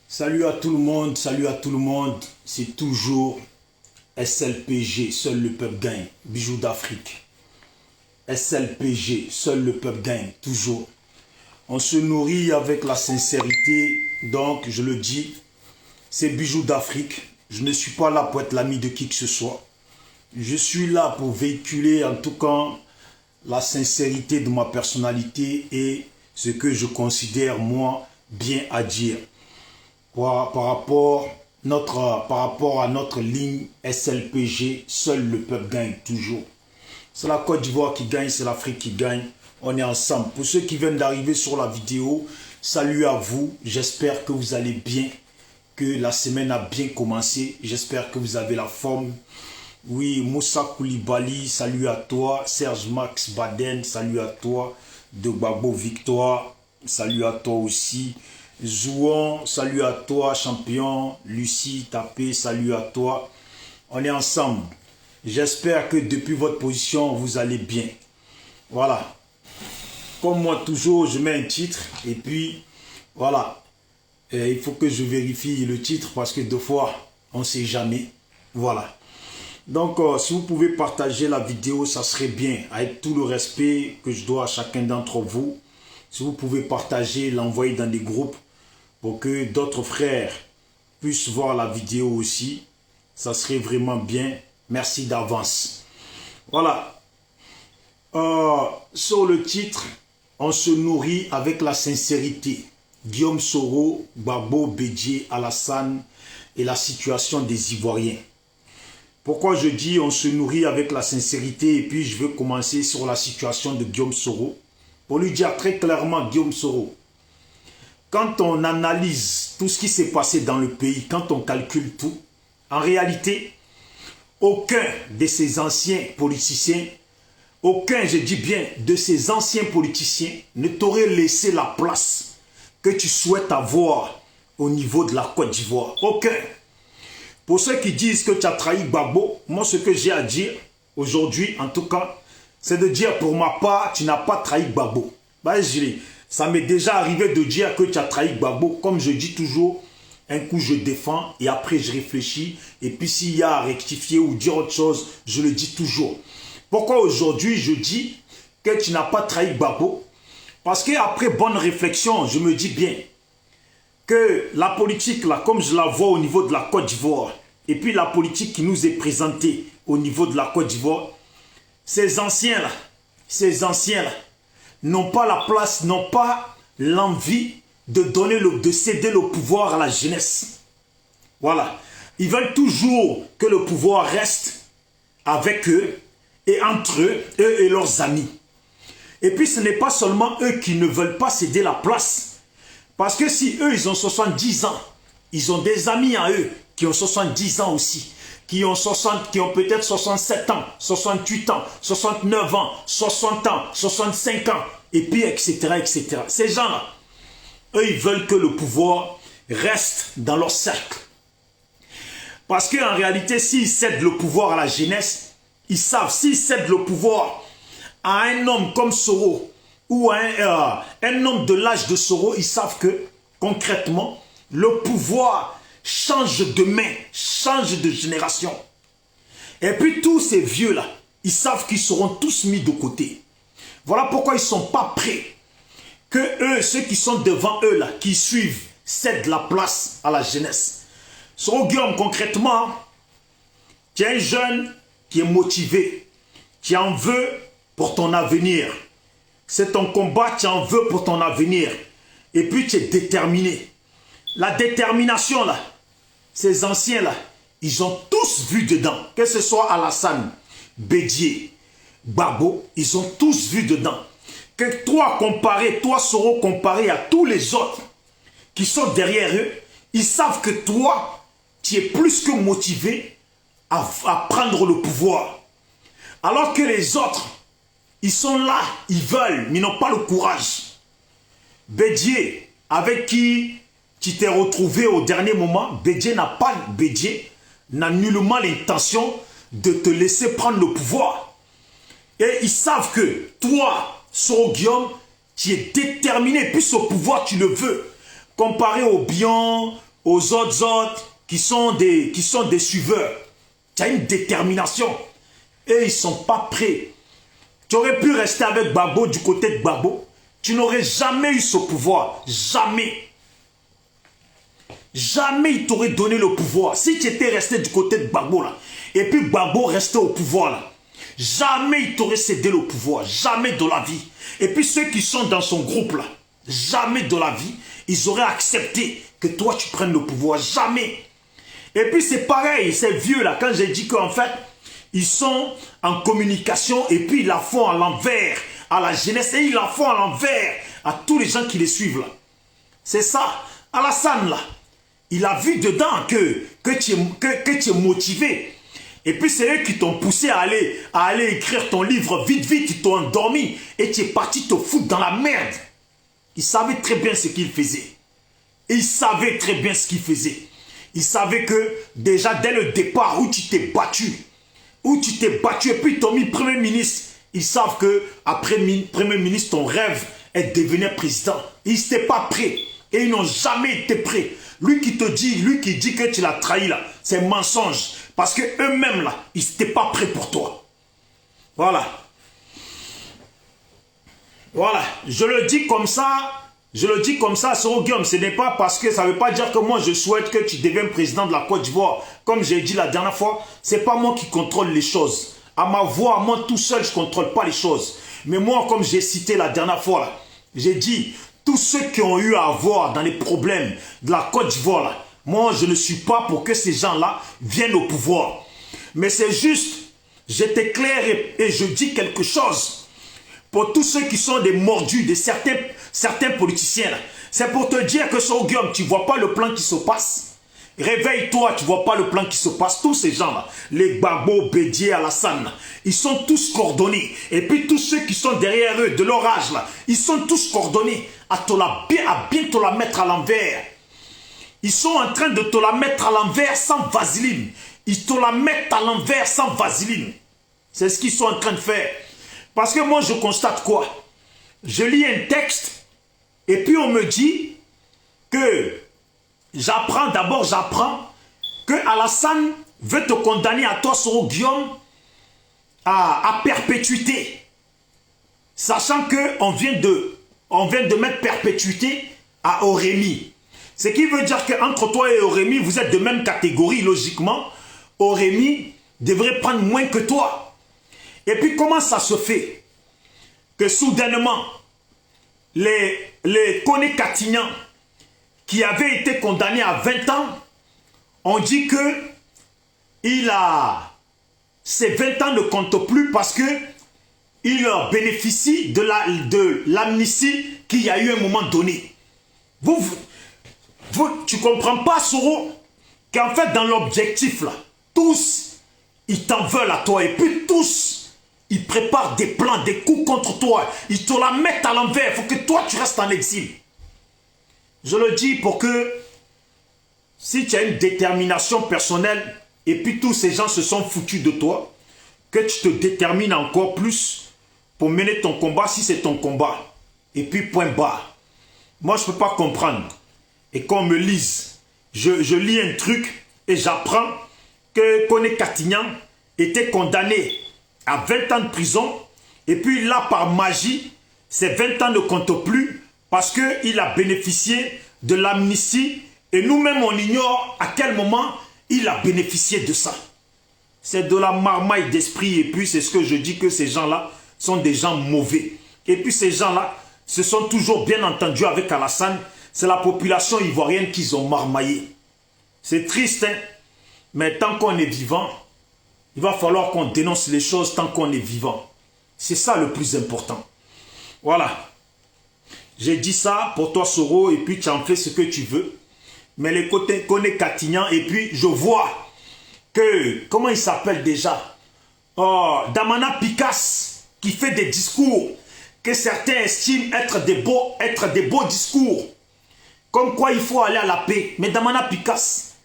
Salut à tout le monde, c'est toujours SLPG, seul le peuple gagne, bijoux d'Afrique. SLPG, seul le peuple gagne, toujours. On se nourrit avec la sincérité, donc je le dis, c'est bijoux d'Afrique. Je ne suis pas là pour être l'ami de qui que ce soit. Je suis là pour véhiculer en tout cas la sincérité de ma personnalité et ce que je considère moi bien à dire. Par rapport à notre ligne SLPG, seul le peuple gagne toujours. C'est la Côte d'Ivoire qui gagne, c'est l'Afrique qui gagne. On est ensemble. Pour ceux qui viennent d'arriver sur la vidéo, salut à vous. J'espère que vous allez bien, que la semaine a bien commencé. J'espère que vous avez la forme. Oui, Moussa Koulibaly, salut à toi. Serge Max Baden, salut à toi. De Gbagbo Victoire, salut à toi aussi. Zouan, salut à toi, champion. Lucie Tapé, salut à toi. On est ensemble. J'espère que depuis votre position, vous allez bien. Voilà. Comme moi, toujours, je mets un titre. Et puis, voilà. Il faut que je vérifie le titre parce que deux fois, on ne sait jamais. Voilà. Donc, si vous pouvez partager la vidéo, ça serait bien. Avec tout le respect que je dois à chacun d'entre vous. Si vous pouvez partager, l'envoyer dans des groupes pour que d'autres frères puissent voir la vidéo aussi. Ça serait vraiment bien. Merci d'avance. Voilà. Sur le titre, on se nourrit avec la sincérité. Guillaume Soro, Gbagbo, Bédié, Alassane et la situation des Ivoiriens. Pourquoi je dis on se nourrit avec la sincérité et puis je veux commencer sur la situation de Guillaume Soro. Pour lui dire très clairement, Guillaume Soro, quand on analyse tout ce qui s'est passé dans le pays, quand on calcule tout, en réalité, aucun de ces anciens politiciens, aucun, je dis bien, de ces anciens politiciens ne t'aurait laissé la place que tu souhaites avoir au niveau de la Côte d'Ivoire. Aucun. Pour ceux qui disent que tu as trahi Gbagbo, moi ce que j'ai à dire aujourd'hui, en tout cas, c'est de dire pour ma part, tu n'as pas trahi Gbagbo. Ça m'est déjà arrivé de dire que tu as trahi Gbagbo. Comme je dis toujours, un coup je défends et après je réfléchis. Et puis s'il y a à rectifier ou dire autre chose, je le dis toujours. Pourquoi aujourd'hui je dis que tu n'as pas trahi Gbagbo? Parce qu'après bonne réflexion, je me dis bien que la politique, là, comme je la vois au niveau de la Côte d'Ivoire, et puis la politique qui nous est présentée au niveau de la Côte d'Ivoire, ces anciens-là, n'ont pas la place, n'ont pas l'envie de céder le pouvoir à la jeunesse. Voilà. Ils veulent toujours que le pouvoir reste avec eux et entre eux et leurs amis. Et puis ce n'est pas seulement eux qui ne veulent pas céder la place. Parce que si eux, ils ont 70 ans, ils ont des amis à eux qui ont 70 ans aussi, qui ont peut-être 67 ans, 68 ans, 69 ans, 60 ans, 65 ans, et puis etc. etc. Ces gens-là, eux, ils veulent que le pouvoir reste dans leur cercle. Parce qu'en réalité, s'ils cèdent le pouvoir à la jeunesse, ils savent, s'ils cèdent le pouvoir à un homme comme Soro, ou un homme de l'âge de Soro, ils savent que, concrètement, le pouvoir change de main, change de génération. Et puis tous ces vieux-là, ils savent qu'ils seront tous mis de côté. Voilà pourquoi ils ne sont pas prêts que eux, ceux qui sont devant eux, là, qui suivent, cèdent la place à la jeunesse. Soro Guillaume, concrètement, tu es un jeune qui est motivé, qui en veut pour ton avenir. C'est ton combat, tu en veux pour ton avenir. Et puis tu es déterminé. La détermination là, ces anciens là, ils ont tous vu dedans. Que ce soit Alassane, Bédié, Gbagbo, ils ont tous vu dedans. Que toi Soro comparé à tous les autres qui sont derrière eux, ils savent que toi, tu es plus que motivé à prendre le pouvoir. Alors que les autres, ils sont là, ils veulent, mais ils n'ont pas le courage. Bédié, avec qui tu t'es retrouvé au dernier moment. Bédié n'a nullement l'intention de te laisser prendre le pouvoir. Et ils savent que toi, Soro Guillaume, tu es déterminé, puis ce pouvoir, tu le veux. Comparé aux Bion, aux autres qui sont des suiveurs. Tu as une détermination. Et ils ne sont pas prêts. Tu aurais pu rester avec Gbagbo du côté de Gbagbo. Tu n'aurais jamais eu ce pouvoir. Jamais. Jamais il t'aurait donné le pouvoir. Si tu étais resté du côté de Gbagbo là, et puis Gbagbo restait au pouvoir là, jamais il t'aurait cédé le pouvoir. Jamais de la vie. Et puis ceux qui sont dans son groupe là, jamais de la vie, ils auraient accepté que toi tu prennes le pouvoir. Jamais. Et puis c'est pareil, ces vieux là, quand j'ai dit qu'en fait, ils sont en communication et puis ils la font à l'envers à la jeunesse et ils la font à l'envers à tous les gens qui les suivent là. C'est ça. Alassane là, il a vu dedans que tu es motivé. Et puis c'est eux qui t'ont poussé à aller écrire ton livre vite, ils t'ont endormi et tu es parti te foutre dans la merde. Ils savaient très bien ce qu'ils faisaient. Et ils savaient très bien ce qu'ils faisaient. Ils savaient que déjà dès le départ où tu t'es battu, et puis ils t'ont mis Premier ministre, ils savent que après Premier ministre, ton rêve est de devenir président. Ils n'étaient pas prêts. Et ils n'ont jamais été prêts. Lui qui dit que tu l'as trahi là, c'est mensonge. Parce que eux-mêmes là, ils n'étaient pas prêts pour toi. Voilà. Voilà. Je le dis comme ça, Soro Guillaume. Ce n'est pas parce que ça ne veut pas dire que moi je souhaite que tu deviennes président de la Côte d'Ivoire. Comme j'ai dit la dernière fois, ce n'est pas moi qui contrôle les choses. À ma voix, moi tout seul, je ne contrôle pas les choses. Mais moi, comme j'ai cité la dernière fois, j'ai dit, tous ceux qui ont eu à avoir dans les problèmes de la Côte d'Ivoire, moi je ne suis pas pour que ces gens-là viennent au pouvoir. Mais c'est juste, j'étais clair et je dis quelque chose. Pour tous ceux qui sont des mordus de certains politiciens, c'est pour te dire que Soro Guillaume, tu ne vois pas le plan qui se passe. Réveille-toi, tu ne vois pas le plan qui se passe. Tous ces gens-là, les Gbagbo, Bédié, Alassane, ils sont tous coordonnés. Et puis tous ceux qui sont derrière eux, de leur âge, là, ils sont tous coordonnés à bien te la mettre à l'envers. Ils sont en train de te la mettre à l'envers sans vaseline. Ils te la mettent à l'envers sans vaseline. C'est ce qu'ils sont en train de faire. Parce que moi, je constate quoi? Je lis un texte et puis on me dit que j'apprends que Alassane veut te condamner à toi, Soro Guillaume, à perpétuité. Sachant qu'on vient de mettre perpétuité à Orémi. Ce qui veut dire qu'entre toi et Orémi, vous êtes de même catégorie, logiquement. Orémi devrait prendre moins que toi. Et puis comment ça se fait que soudainement, les Koné Katignan qui avaient été condamnés à 20 ans, on dit que ces 20 ans ne comptent plus parce que il bénéficie de l'amnistie qu'il y a eu à un moment donné. Tu ne comprends pas, Soro, qu'en fait, dans l'objectif, là, tous, ils t'en veulent à toi. Et puis tous, ils préparent des plans, des coups contre toi. Ils te la mettent à l'envers. Il faut que toi, tu restes en exil. Je le dis pour que, si tu as une détermination personnelle, et puis tous ces gens se sont foutus de toi, que tu te détermines encore plus pour mener ton combat si c'est ton combat. Et puis point barre. Moi, je ne peux pas comprendre. Et qu'on me lise, je lis un truc et j'apprends que Koné Katignan était condamné à 20 ans de prison. Et puis là, par magie, ces 20 ans ne comptent plus parce qu'il a bénéficié de l'amnistie. Et nous-mêmes, on ignore à quel moment il a bénéficié de ça. C'est de la marmaille d'esprit. Et puis, c'est ce que je dis, que ces gens-là sont des gens mauvais. Et puis, ces gens-là se sont toujours bien entendus avec Alassane. C'est la population ivoirienne qu'ils ont marmaillé. C'est triste, hein? Mais tant qu'on est vivant, il va falloir qu'on dénonce les choses tant qu'on est vivant. C'est ça le plus important. Voilà. J'ai dit ça pour toi, Soro, et puis tu en fais ce que tu veux. Mais les côtés Koné Katignan, et puis je vois que, comment il s'appelle déjà? Oh, Damana Picasse, qui fait des discours que certains estiment être des beaux discours. Comme quoi il faut aller à la paix. Mais Damana Picasse,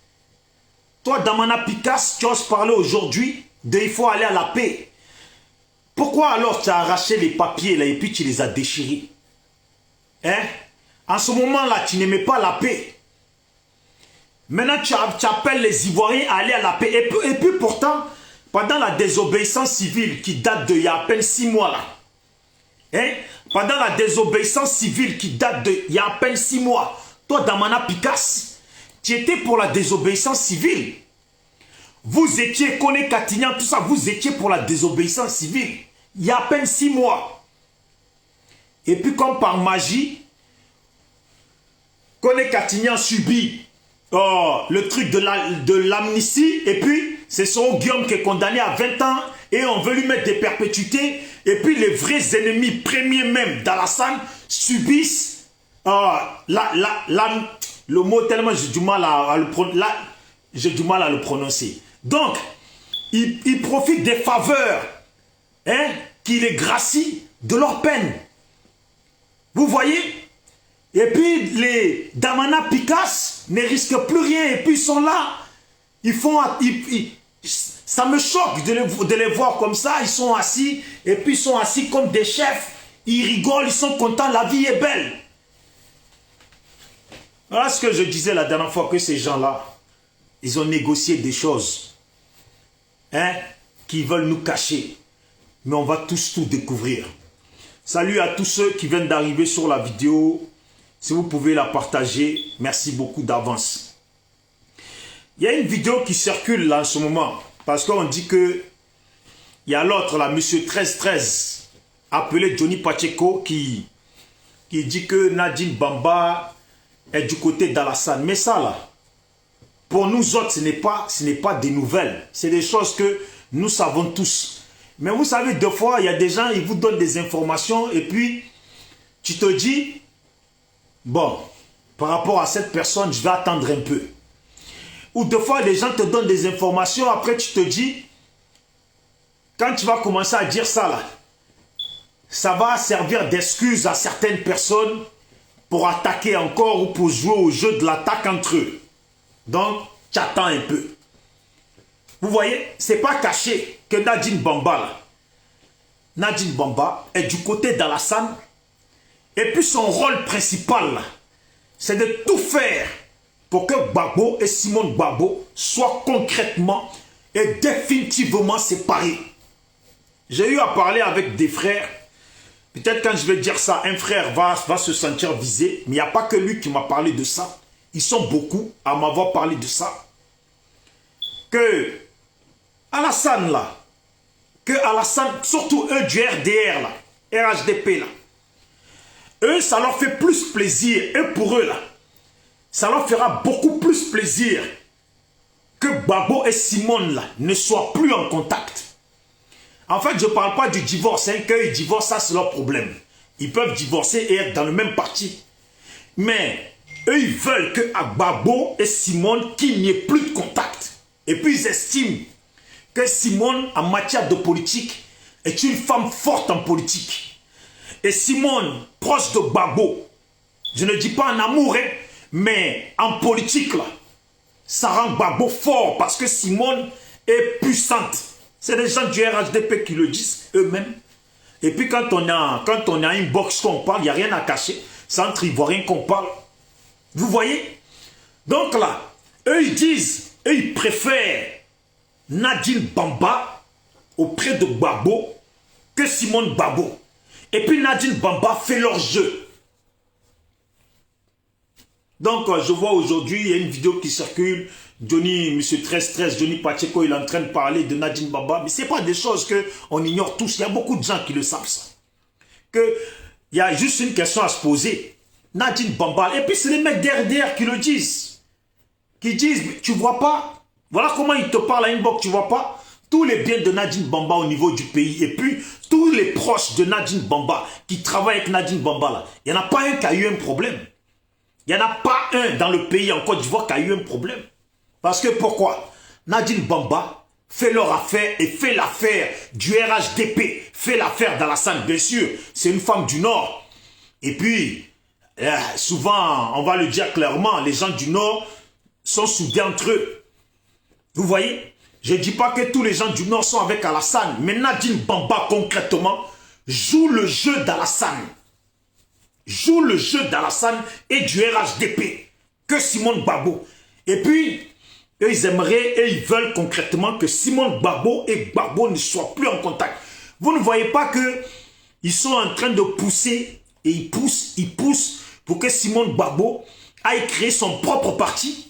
toi Damana Picasse, tu oses parler aujourd'hui de il faut aller à la paix. Pourquoi alors tu as arraché les papiers là et puis tu les as déchirés? Hein? En ce moment-là, tu n'aimais pas la paix. Maintenant, tu appelles les Ivoiriens à aller à la paix. Et puis pourtant, pendant la désobéissance civile qui date d'il y a à peine 6 mois là, hein? Pendant la désobéissance civile qui date d'il y a à peine 6 mois, toi, Damana Picasse, tu étais pour la désobéissance civile. Vous étiez, Kone Katignan, tout ça, vous étiez pour la désobéissance civile. Il y a à peine 6 mois. Et puis comme par magie, Kone Katignan subit le truc de l'amnistie. Et puis, c'est son Guillaume qui est condamné à 20 ans. Et on veut lui mettre des perpétuités. Et puis les vrais ennemis premiers même d'Alassane subissent le mot tellement j'ai du mal à le prononcer. Donc, ils profitent des faveurs qui les gracient de leur peine. Vous voyez? Et puis les Damana Picasse ne risquent plus rien. Et puis ils sont là. Ça me choque de les voir comme ça. Ils sont assis. Et puis ils sont assis comme des chefs. Ils rigolent, ils sont contents. La vie est belle. Voilà ce que je disais la dernière fois, que ces gens-là, ils ont négocié des choses qui veulent nous cacher. Mais on va tous tout découvrir. Salut à tous ceux qui viennent d'arriver sur la vidéo. Si vous pouvez la partager, merci beaucoup d'avance. Il y a une vidéo qui circule là en ce moment. Parce qu'on dit que il y a l'autre là, monsieur 1313, appelé Johnny Pacheco, qui dit que Nadine Bamba est du côté d'Alassane. Mais ça là, pour nous autres, ce n'est pas des nouvelles. C'est des choses que nous savons tous. Mais vous savez, des fois, il y a des gens, ils vous donnent des informations et puis tu te dis, bon, par rapport à cette personne, je vais attendre un peu. Ou des fois, les gens te donnent des informations, après tu te dis, quand tu vas commencer à dire ça là, ça va servir d'excuse à certaines personnes pour attaquer encore ou pour jouer au jeu de l'attaque entre eux. Donc, tu attends un peu. Vous voyez, c'est pas caché que Nadine Bamba, là, Nadine Bamba est du côté d'Alassane. Et puis son rôle principal, c'est de tout faire pour que Gbagbo et Simone Gbagbo soient concrètement et définitivement séparés. J'ai eu à parler avec des frères. Peut-être quand je vais dire ça, un frère va se sentir visé. Mais il n'y a pas que lui qui m'a parlé de ça. Ils sont beaucoup à m'avoir parlé de ça. Que Alassane là, que Alassane, surtout eux du RDR là, RHDP là, eux ça leur fait plus plaisir, et pour eux là, ça leur fera beaucoup plus plaisir que Gbagbo et Simone là ne soient plus en contact. En fait, je ne parle pas du divorce, qu'ils divorcent, ça c'est leur problème. Ils peuvent divorcer et être dans le même parti. Mais eux, ils veulent que Gbagbo et Simone, qu'il n'y ait plus de contact. Et puis ils estiment que Simone, en matière de politique, est une femme forte en politique. Et Simone, proche de Gbagbo, je ne dis pas en amour, mais en politique, là, ça rend Gbagbo fort parce que Simone est puissante. C'est les gens du RHDP qui le disent eux-mêmes. Et puis quand on a une box qu'on parle, il n'y a rien à cacher. C'est entre Ivoiriens qu'on parle. Vous voyez? Donc là, eux ils disent, eux ils préfèrent Nadine Bamba auprès de Gbagbo que Simone Gbagbo. Et puis Nadine Bamba fait leur jeu. Donc je vois aujourd'hui, il y a une vidéo qui circule. Johnny, monsieur 1313, Johnny Pacheco, il est en train de parler de Nadine Bamba. Mais ce n'est pas des choses qu'on ignore tous. Il y a beaucoup de gens qui le savent ça. Il y a juste une question à se poser. Nadine Bamba, et puis c'est les mecs d'RDR qui le disent. Qui disent, tu vois pas? Voilà comment ils te parlent à inbox, tu vois pas? Tous les biens de Nadine Bamba au niveau du pays. Et puis, tous les proches de Nadine Bamba qui travaillent avec Nadine Bamba, là, il n'y en a pas un qui a eu un problème. Il n'y en a pas un dans le pays en Côte d'Ivoire qui a eu un problème. Parce que pourquoi? Nadine Bamba fait leur affaire et fait l'affaire du RHDP, fait l'affaire d'Alassane, bien sûr. C'est une femme du Nord. Et puis, Souvent, on va le dire clairement, les gens du Nord sont soudés entre eux. Vous voyez? Je ne dis pas que tous les gens du Nord sont avec Alassane, mais Nadine Bamba, concrètement, joue le jeu d'Alassane. Joue le jeu d'Alassane et du RHDP que Simone Gbagbo. Et puis, eux, ils aimeraient et ils veulent concrètement que Simone Gbagbo et Gbagbo ne soient plus en contact. Vous ne voyez pas que ils sont en train de pousser et ils poussent pour que Simone Gbagbo aille créer son propre parti.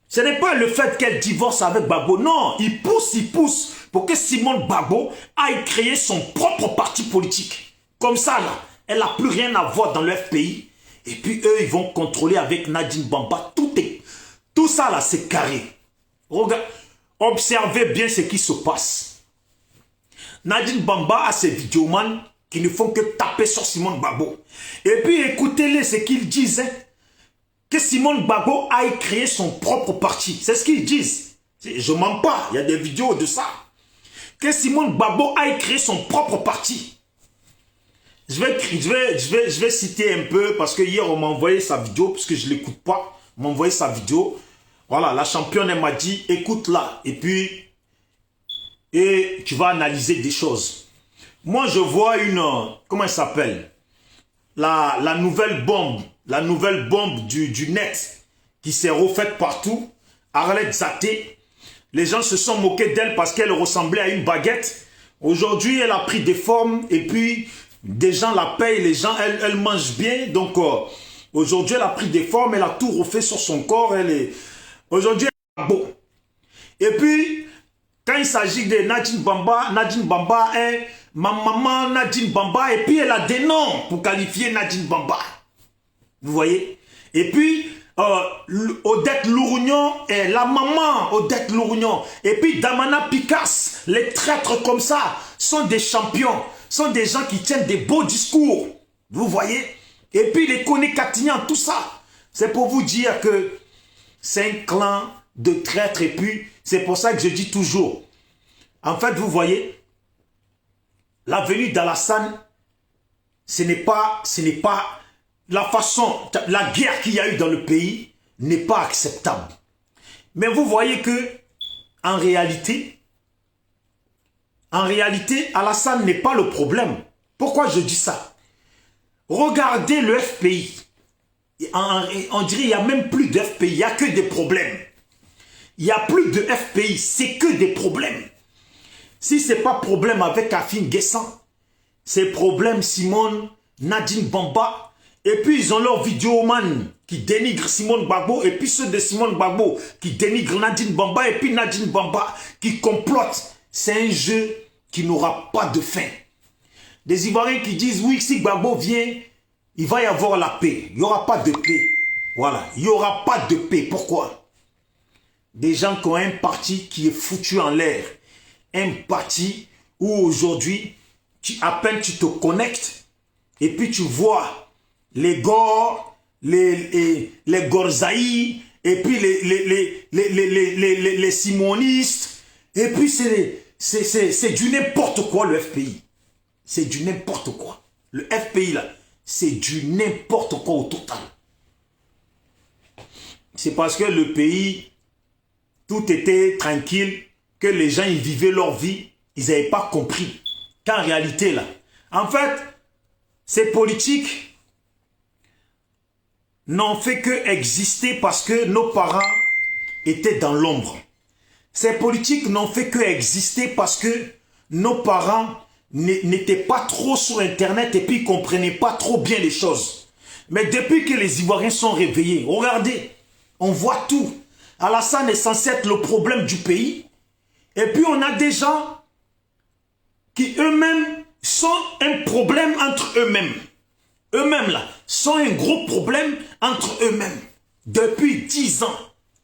Ce n'est pas le fait qu'elle divorce avec Gbagbo. Non, ils poussent pour que Simone Gbagbo aille créer son propre parti politique. Comme ça, là, elle n'a plus rien à voir dans le FPI. Et puis, eux, ils vont contrôler avec Nadine Bamba. Tout ça, là, c'est carré. Regarde, observez bien ce qui se passe. Nadine Bamba a ses vidéomans qui ne font que taper sur Simone Gbagbo. Et puis, écoutez-les, ce qu'ils disent. Hein. Que Simone Gbagbo aille créer son propre parti. C'est ce qu'ils disent. Je ne mens pas, il y a des vidéos de ça. Que Simone Gbagbo aille créer son propre parti. Je vais citer un peu, parce que hier, on m'a envoyé sa vidéo, parce que je ne l'écoute pas. On m'a envoyé sa vidéo. Voilà, la championne, elle m'a dit, écoute-la. Et puis, tu vas analyser des choses. Moi, je vois comment elle s'appelle? La nouvelle bombe du net qui s'est refaite partout. Arlette Zaté. Les gens se sont moqués d'elle parce qu'elle ressemblait à une baguette. Aujourd'hui, elle a pris des formes et puis des gens la payent, les gens, elle mange bien. Donc, aujourd'hui, elle a pris des formes, elle a tout refait sur son corps. Aujourd'hui, elle est beau. Et puis, quand il s'agit de Nadine Bamba est ma maman Nadine Bamba, et puis elle a des noms pour qualifier Nadine Bamba. Vous voyez? Et puis, Odette Lourougnon est la maman Odette Lourougnon. Et puis, Damana Picasse, les traîtres comme ça, sont des champions, sont des gens qui tiennent des beaux discours. Vous voyez? Et puis, les Koné Katignan, tout ça. C'est pour vous dire que c'est un clan de traîtres. Et puis, c'est pour ça que je dis toujours, en fait, vous voyez, la venue d'Alassane, ce n'est pas la façon, la guerre qu'il y a eu dans le pays n'est pas acceptable. Mais vous voyez que, en réalité, Alassane n'est pas le problème. Pourquoi je dis ça? Regardez le FPI. On dirait qu'il n'y a même plus de FPI, il n'y a que des problèmes. Il n'y a plus de FPI, c'est que des problèmes. Si ce n'est pas problème avec Afin Guessan, c'est problème Simone, Nadine Bamba, et puis ils ont leur vidéoman qui dénigre Simone Gbagbo, et puis ceux de Simone Gbagbo qui dénigrent Nadine Bamba, et puis Nadine Bamba qui complote. C'est un jeu qui n'aura pas de fin. Des Ivoiriens qui disent, oui, si Gbagbo vient, il va y avoir la paix. Il n'y aura pas de paix. Voilà, il n'y aura pas de paix. Pourquoi? Des gens qui ont un parti qui est foutu en l'air. Un parti où aujourd'hui, à peine tu te connectes, et puis tu vois les Gor, les Gorzaï, et puis les Simonistes, et puis c'est du n'importe quoi le FPI. C'est du n'importe quoi. Le FPI là, c'est du n'importe quoi au total. C'est parce que le pays, tout était tranquille, que les gens ils vivaient leur vie, ils n'avaient pas compris qu'en réalité là, en fait, ces politiques n'ont fait que exister parce que nos parents étaient dans l'ombre. Ces politiques n'ont fait que exister parce que nos parents n'étaient pas trop sur Internet et puis ne comprenaient pas trop bien les choses. Mais depuis que les Ivoiriens sont réveillés, regardez, on voit tout. Alassane est censé être le problème du pays. Et puis on a des gens qui eux-mêmes sont un problème entre eux-mêmes. Eux-mêmes là, sont un gros problème entre eux-mêmes. Depuis 10 ans,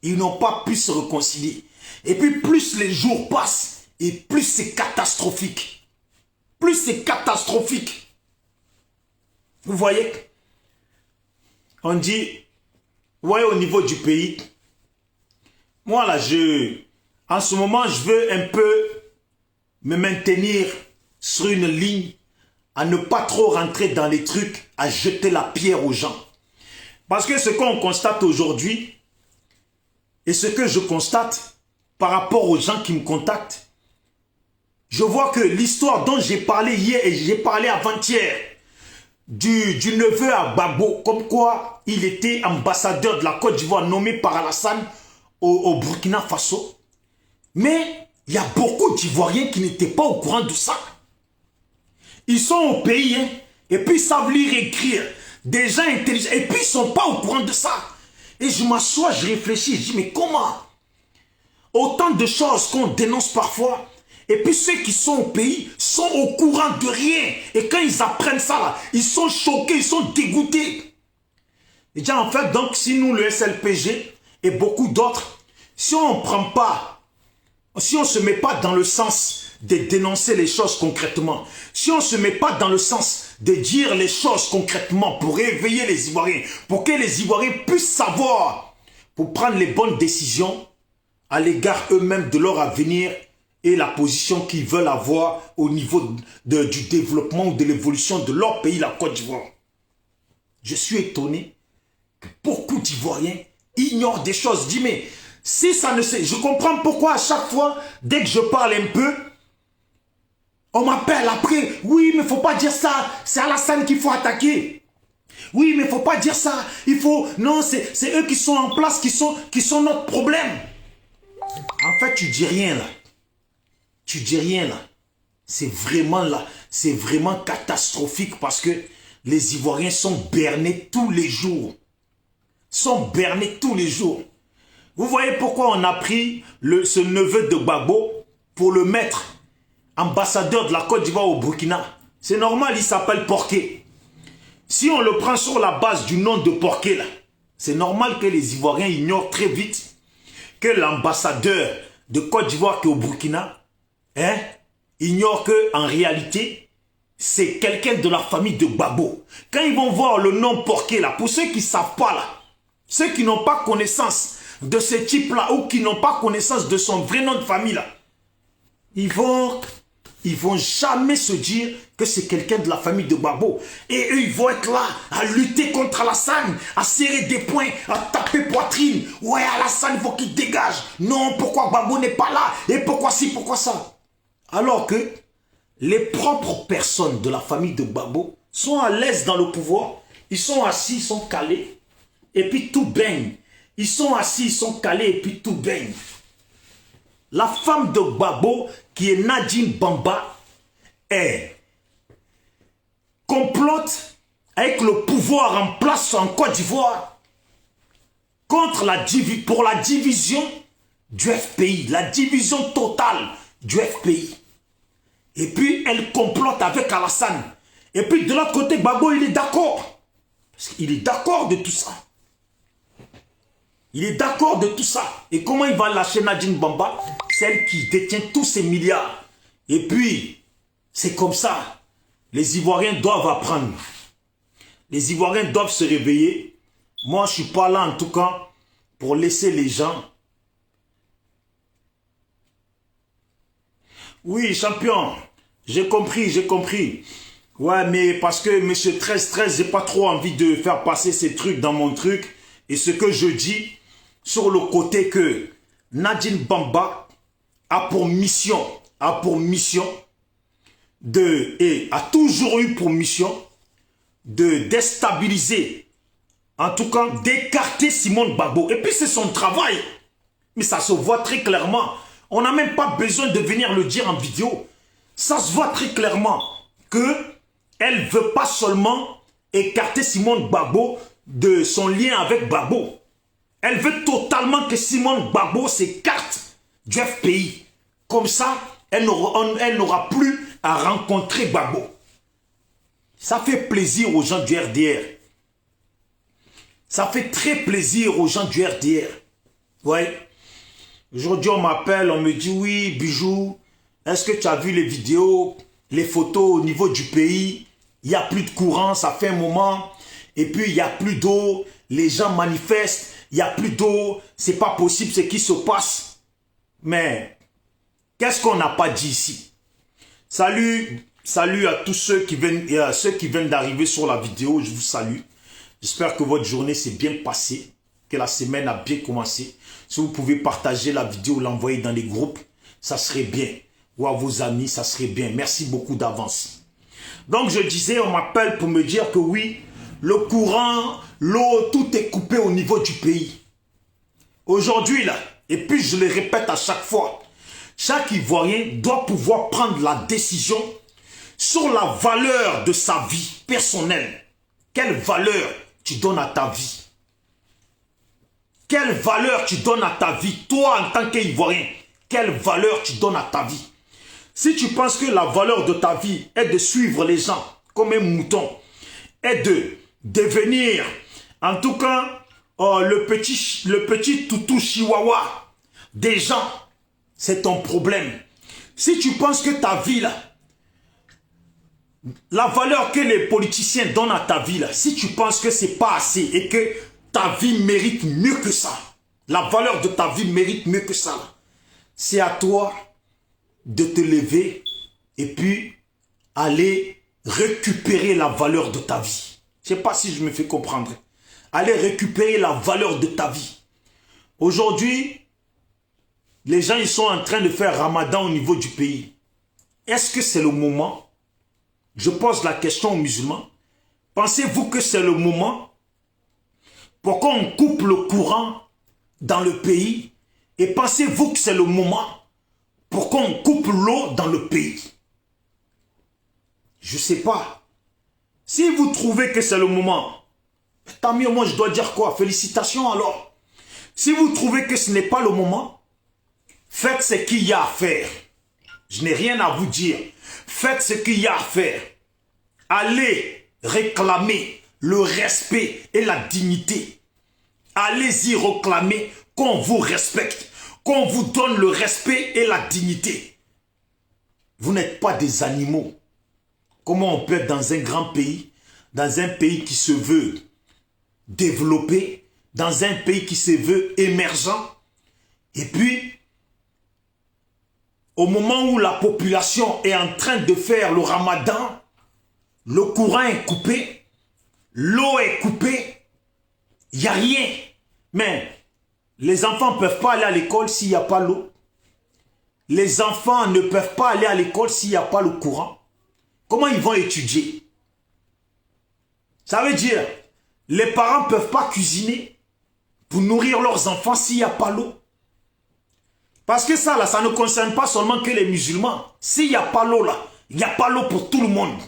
ils n'ont pas pu se réconcilier. Et puis plus les jours passent, et plus c'est catastrophique. Plus c'est catastrophique. Vous voyez? On dit, ouais, au niveau du pays, moi là, en ce moment, je veux un peu me maintenir sur une ligne à ne pas trop rentrer dans les trucs, à jeter la pierre aux gens. Parce que ce qu'on constate aujourd'hui, et ce que je constate par rapport aux gens qui me contactent, je vois que l'histoire dont j'ai parlé hier et j'ai parlé avant-hier, du neveu à Gbagbo, comme quoi il était ambassadeur de la Côte d'Ivoire nommé par Alassane au Burkina Faso. Mais il y a beaucoup d'Ivoiriens qui n'étaient pas au courant de ça. Ils sont au pays, hein, et puis ils savent lire et écrire. Des gens intelligents, et puis ils ne sont pas au courant de ça. Et je m'assois, je réfléchis, je dis, mais comment? Autant de choses qu'on dénonce parfois, et puis ceux qui sont au pays sont au courant de rien. Et quand ils apprennent ça, là, ils sont choqués, ils sont dégoûtés. Et déjà, en fait, donc, si nous, le SLPG et beaucoup d'autres, si on ne prend pas, si on ne se met pas dans le sens de dénoncer les choses concrètement, si on ne se met pas dans le sens de dire les choses concrètement pour réveiller les Ivoiriens, pour que les Ivoiriens puissent savoir, pour prendre les bonnes décisions à l'égard eux-mêmes de leur avenir et la position qu'ils veulent avoir au niveau du développement ou de l'évolution de leur pays, la Côte d'Ivoire. Je suis étonné que beaucoup d'Ivoiriens ignorent des choses. Je dis, mais si ça ne sait, je comprends pourquoi à chaque fois, dès que je parle un peu, on m'appelle après, oui, mais il ne faut pas dire ça, c'est Alassane qu'il faut attaquer. Oui, mais il ne faut pas dire ça, il faut, non, c'est eux qui sont en place, qui sont notre problème. En fait, tu dis rien là. Tu dis rien là. C'est vraiment catastrophique parce que les Ivoiriens sont bernés tous les jours. Sont bernés tous les jours. Vous voyez pourquoi on a pris ce neveu de Gbagbo pour le mettre ambassadeur de la Côte d'Ivoire au Burkina. C'est normal, il s'appelle Porqué. Si on le prend sur la base du nom de Porqué, là, c'est normal que les Ivoiriens ignorent très vite que l'ambassadeur de Côte d'Ivoire qui est au Burkina, ignore qu'en réalité, c'est quelqu'un de la famille de Gbagbo. Quand ils vont voir le nom Porqué, là, pour ceux qui ne savent pas, là, ceux qui n'ont pas connaissance de ce type-là ou qui n'ont pas connaissance de son vrai nom de famille, là, ils vont jamais se dire que c'est quelqu'un de la famille de Gbagbo. Et eux, ils vont être là à lutter contre Alassane, à serrer des poings, à taper poitrine. Ouais, Alassane, il faut qu'il dégage. Non, pourquoi Gbagbo n'est pas là? Et pourquoi ci, pourquoi ça? Alors que les propres personnes de la famille de Gbagbo sont à l'aise dans le pouvoir. Ils sont assis, ils sont calés. Et puis tout baigne. Ils sont assis, ils sont calés et puis tout baigne. La femme de Gbagbo, qui est Nadine Bamba, complote avec le pouvoir en place en Côte d'Ivoire contre pour la division du FPI, la division totale du FPI. Et puis elle complote avec Alassane. Et puis de l'autre côté, Gbagbo, il est d'accord. Parce qu'il est d'accord de tout ça. Il est d'accord de tout ça. Et comment il va lâcher Nadine Bamba? Celle qui détient tous ces milliards. Et puis, c'est comme ça. Les Ivoiriens doivent apprendre. Les Ivoiriens doivent se réveiller. Moi, je ne suis pas là, en tout cas, pour laisser les gens. Oui, champion. J'ai compris, j'ai compris. Ouais, mais parce que M. 1313, j'ai pas trop envie de faire passer ces trucs dans mon truc. Et ce que je dis, sur le côté que Nadine Bamba a pour mission a toujours eu pour mission de déstabiliser, en tout cas d'écarter Simone Gbagbo. Et puis c'est son travail. Mais ça se voit très clairement. On n'a même pas besoin de venir le dire en vidéo. Ça se voit très clairement qu'elle ne veut pas seulement écarter Simone Gbagbo de son lien avec Gbagbo. Elle veut totalement que Simone Gbagbo s'écarte du FPI. Comme ça, elle n'aura plus à rencontrer Gbagbo. Ça fait plaisir aux gens du RDR. Ça fait très plaisir aux gens du RDR. Ouais. Aujourd'hui, on m'appelle, on me dit, oui, Bijou, est-ce que tu as vu les vidéos, les photos au niveau du pays? Il n'y a plus de courant, ça fait un moment. Et puis, il n'y a plus d'eau. Les gens manifestent. Il n'y a plus d'eau. C'est pas possible ce qui se passe. Mais, qu'est-ce qu'on n'a pas dit ici? Salut, Salut à tous ceux qui viennent et à ceux qui viennent d'arriver sur la vidéo. Je vous salue. J'espère que votre journée s'est bien passée, que la semaine a bien commencé. Si vous pouvez partager la vidéo, l'envoyer dans les groupes, ça serait bien. Ou à vos amis, ça serait bien. Merci beaucoup d'avance. Donc je disais, on m'appelle pour me dire que oui, le courant, l'eau, tout est coupé au niveau du pays. Aujourd'hui là, et puis je le répète à chaque fois, chaque Ivoirien doit pouvoir prendre la décision sur la valeur de sa vie personnelle. Quelle valeur tu donnes à ta vie? Quelle valeur tu donnes à ta vie? Toi, en tant qu'Ivoirien, quelle valeur tu donnes à ta vie? Si tu penses que la valeur de ta vie est de suivre les gens comme un mouton, est de devenir, en tout cas, le petit toutou chihuahua des gens, c'est ton problème. Si tu penses que ta vie, là, la valeur que les politiciens donnent à ta vie, là, si tu penses que c'est pas assez et que ta vie mérite mieux que ça, la valeur de ta vie mérite mieux que ça, c'est à toi de te lever et puis aller récupérer la valeur de ta vie. Je ne sais pas si je me fais comprendre. Aller récupérer la valeur de ta vie. Aujourd'hui, les gens ils sont en train de faire Ramadan au niveau du pays. Est-ce que c'est le moment? Je pose la question aux musulmans. Pensez-vous que c'est le moment pour qu'on coupe le courant dans le pays? Et pensez-vous que c'est le moment pour qu'on coupe l'eau dans le pays? Je ne sais pas. Si vous trouvez que c'est le moment, tant mieux, moi je dois dire quoi? Félicitations alors. Si vous trouvez que ce n'est pas le moment, faites ce qu'il y a à faire. Je n'ai rien à vous dire. Faites ce qu'il y a à faire. Allez réclamer le respect et la dignité. Allez-y réclamer qu'on vous respecte, qu'on vous donne le respect et la dignité. Vous n'êtes pas des animaux. Comment on peut être dans un grand pays, dans un pays qui se veut développé, dans un pays qui se veut émergent, et puis au moment où la population est en train de faire le ramadan, le courant est coupé, l'eau est coupée, il n'y a rien. Mais les enfants ne peuvent pas aller à l'école s'il n'y a pas l'eau. Les enfants ne peuvent pas aller à l'école s'il n'y a pas le courant. Comment ils vont étudier? Ça veut dire, les parents ne peuvent pas cuisiner pour nourrir leurs enfants s'il n'y a pas l'eau. Parce que ça, là, ça ne concerne pas seulement que les musulmans. S'il n'y a pas l'eau, là, il n'y a pas l'eau pour tout le monde.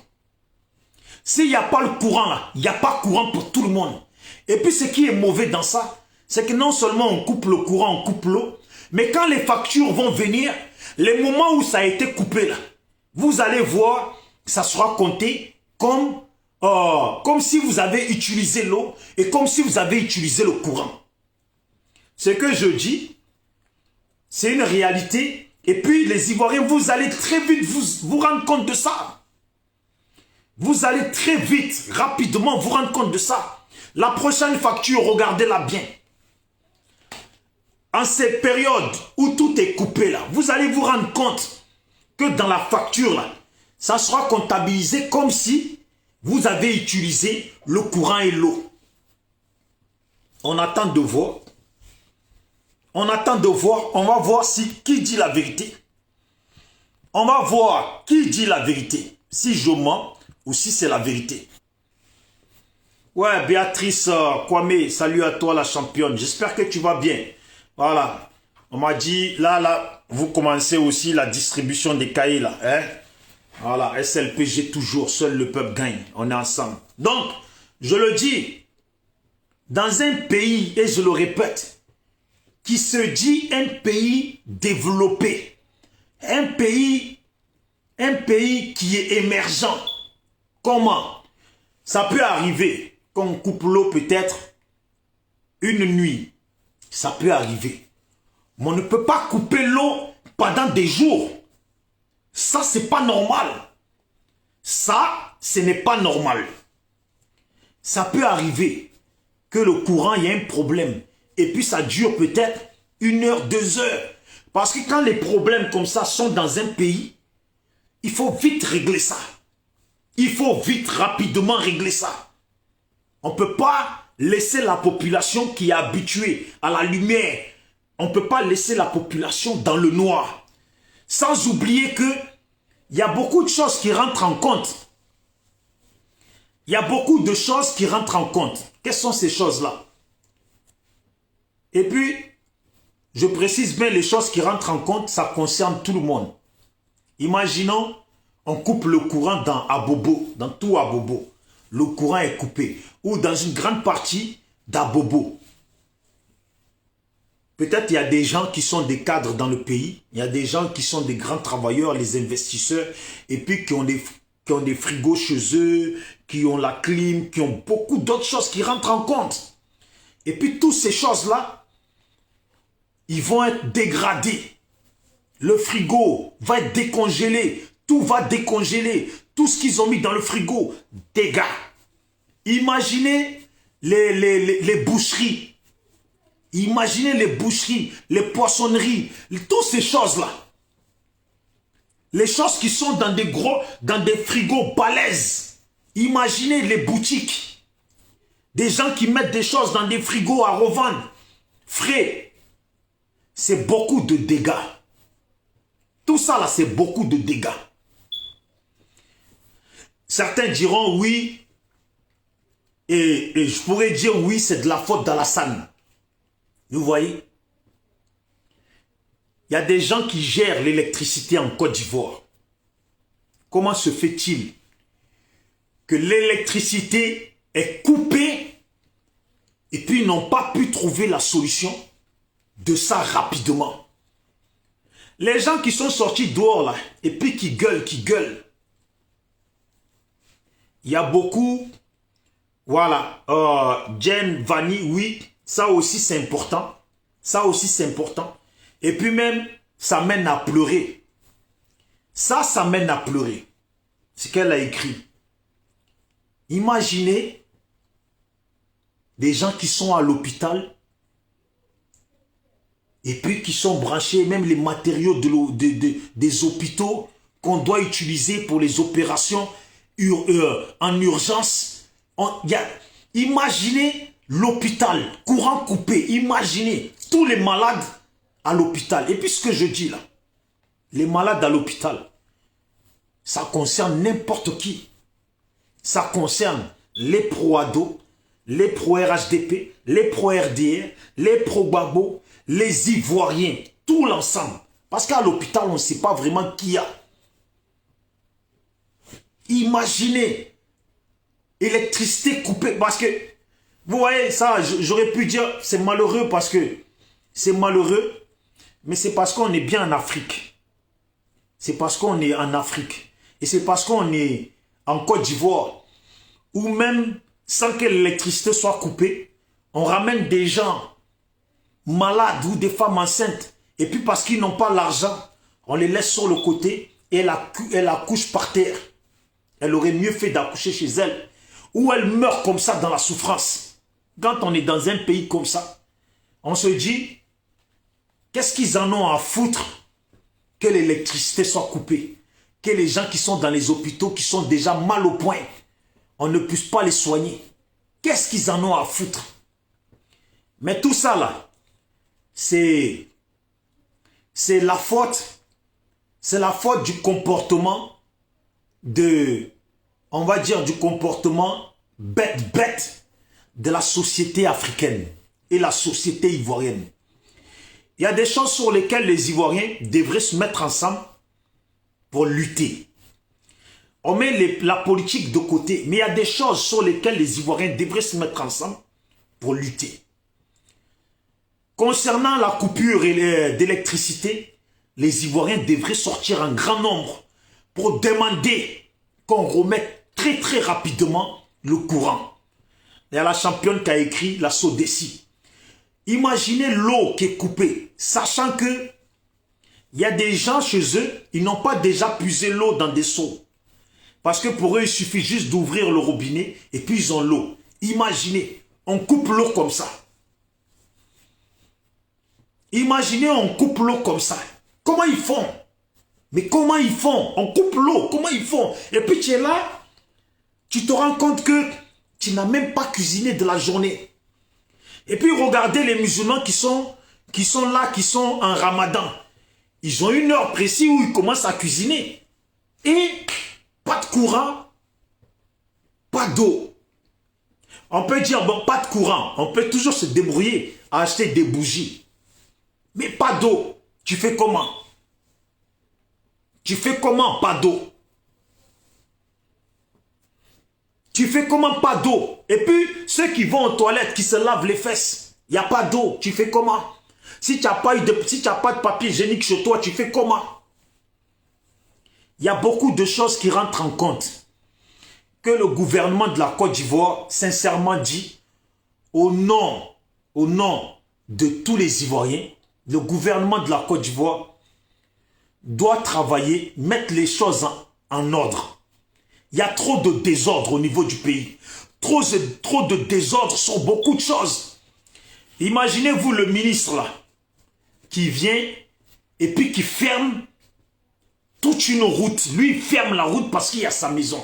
S'il n'y a pas le courant, là, il n'y a pas courant pour tout le monde. Et puis, ce qui est mauvais dans ça, c'est que non seulement on coupe le courant, on coupe l'eau, mais quand les factures vont venir, les moments où ça a été coupé, là, vous allez voir, ça sera compté comme si vous avez utilisé l'eau et comme si vous avez utilisé le courant. Ce que je dis, c'est une réalité. Et puis les Ivoiriens, vous allez très vite vous rendre compte de ça. Vous allez très vite, rapidement vous rendre compte de ça. La prochaine facture, regardez-la bien. En ces périodes où tout est coupé là, vous allez vous rendre compte que dans la facture là, ça sera comptabilisé comme si vous avez utilisé le courant et l'eau. On attend de voir. On attend de voir. On va voir qui dit la vérité. On va voir qui dit la vérité. Si je mens ou si c'est la vérité. Ouais, Béatrice Kwame, salut à toi la championne. J'espère que tu vas bien. Voilà. On m'a dit, là, vous commencez aussi la distribution des cahiers là. Hein? Voilà, SLPG toujours, seul le peuple gagne. On est ensemble. Donc, je le dis, dans un pays, et je le répète, qui se dit un pays développé, un pays qui est émergent, comment? Ça peut arriver qu'on coupe l'eau peut-être une nuit. Ça peut arriver. Mais on ne peut pas couper l'eau pendant des jours. Ça, c'est pas normal. Ça, ce n'est pas normal. Ça peut arriver que le courant, il y a un problème. Et puis, ça dure peut-être 1 heure, 2 heures. Parce que quand les problèmes comme ça sont dans un pays, Il faut vite régler ça. Il faut vite, rapidement régler ça. On ne peut pas laisser la population qui est habituée à la lumière. On ne peut pas laisser la population dans le noir. Sans oublier que il y a beaucoup de choses qui rentrent en compte. Il y a beaucoup de choses qui rentrent en compte. Quelles sont ces choses-là? Et puis, je précise bien les choses qui rentrent en compte, ça concerne tout le monde. Imaginons, on coupe le courant dans Abobo, dans tout Abobo. Le courant est coupé. Ou dans une grande partie d'Abobo. Peut-être il y a des gens qui sont des cadres dans le pays. Il y a des gens qui sont des grands travailleurs, les investisseurs. Et puis qui ont des frigos chez eux, qui ont la clim, qui ont beaucoup d'autres choses qui rentrent en compte. Et puis toutes ces choses-là, ils vont être dégradés. Le frigo va être décongelé. Tout va décongeler. Tout ce qu'ils ont mis dans le frigo, dégâts. Imaginez les boucheries. Imaginez les boucheries, les poissonneries, toutes ces choses-là. Les choses qui sont dans des frigos balèzes. Imaginez les boutiques. Des gens qui mettent des choses dans des frigos à revendre. Frais. C'est beaucoup de dégâts. Tout ça là, c'est beaucoup de dégâts. Certains diront oui. Et je pourrais dire oui, c'est de la faute d'Alassane. Vous voyez? Il y a des gens qui gèrent l'électricité en Côte d'Ivoire. Comment se fait-il que l'électricité est coupée et puis ils n'ont pas pu trouver la solution de ça rapidement? Les gens qui sont sortis dehors là et puis qui gueulent. Il y a beaucoup, voilà, Jen, Vanny, oui, ça aussi c'est important. Ça aussi c'est important. Et puis même, ça mène à pleurer. Ça mène à pleurer. Ce qu'elle a écrit. Imaginez des gens qui sont à l'hôpital et puis qui sont branchés, même les matériaux des hôpitaux qu'on doit utiliser pour les opérations en urgence. Imaginez l'hôpital, courant coupé. Imaginez tous les malades à l'hôpital. Et puis ce que je dis là, les malades à l'hôpital, ça concerne n'importe qui. Ça concerne les pro-ado, les pro-RHDP, les pro-RDR, les pro-Gbagbo, les Ivoiriens, tout l'ensemble. Parce qu'à l'hôpital, on ne sait pas vraiment qui y a. Imaginez, électricité coupée, parce que, vous voyez, ça, j'aurais pu dire, c'est malheureux parce que, c'est malheureux, mais c'est parce qu'on est bien en Afrique. C'est parce qu'on est en Afrique. Et c'est parce qu'on est en Côte d'Ivoire, où même, sans que l'électricité soit coupée, on ramène des gens malades ou des femmes enceintes. Et puis parce qu'ils n'ont pas l'argent, on les laisse sur le côté et elle accouche par terre. Elle aurait mieux fait d'accoucher chez elle. Ou elle meurt comme ça dans la souffrance. Quand on est dans un pays comme ça, on se dit, qu'est-ce qu'ils en ont à foutre que l'électricité soit coupée? Que les gens qui sont dans les hôpitaux, qui sont déjà mal au point, on ne puisse pas les soigner. Qu'est-ce qu'ils en ont à foutre? Mais tout ça là, c'est la faute du comportement on va dire du comportement bête de la société africaine et la société ivoirienne. Il y a des choses sur lesquelles les Ivoiriens devraient se mettre ensemble pour lutter. On met la politique de côté, mais il y a des choses sur lesquelles les Ivoiriens devraient se mettre ensemble pour lutter. Concernant la coupure d'électricité, les Ivoiriens devraient sortir en grand nombre pour demander qu'on remette très très rapidement le courant. Il y a la championne qui a écrit la Sodeci. Imaginez l'eau qui est coupée, sachant que il y a des gens chez eux, ils n'ont pas déjà puisé l'eau dans des seaux. Parce que pour eux, il suffit juste d'ouvrir le robinet et puis ils ont l'eau. Imaginez, on coupe l'eau comme ça. Imaginez, on coupe l'eau comme ça. Comment ils font? Mais comment ils font? On coupe l'eau, comment ils font? Et puis tu es là, tu te rends compte que tu n'as même pas cuisiné de la journée. Et puis regardez les musulmans qui sont là, qui sont en ramadan. Ils ont une heure précise où ils commencent à cuisiner. Et pas de courant, pas d'eau. On peut dire, bon, pas de courant. On peut toujours se débrouiller à acheter des bougies. Mais pas d'eau. Tu fais comment? Tu fais comment, pas d'eau? Tu fais comment, pas d'eau? Et puis, ceux qui vont aux toilettes, qui se lavent les fesses, il n'y a pas d'eau. Tu fais comment? Si tu n'as pas de papier hygiénique chez toi, tu fais comment? Il y a beaucoup de choses qui rentrent en compte. Que le gouvernement de la Côte d'Ivoire, sincèrement dit, au nom de tous les Ivoiriens, le gouvernement de la Côte d'Ivoire doit travailler, mettre les choses en ordre. Il y a trop de désordre au niveau du pays. Trop de désordre sur beaucoup de choses. Imaginez-vous le ministre là, qui vient et puis qui ferme toute une route. Lui, il ferme la route parce qu'il y a sa maison.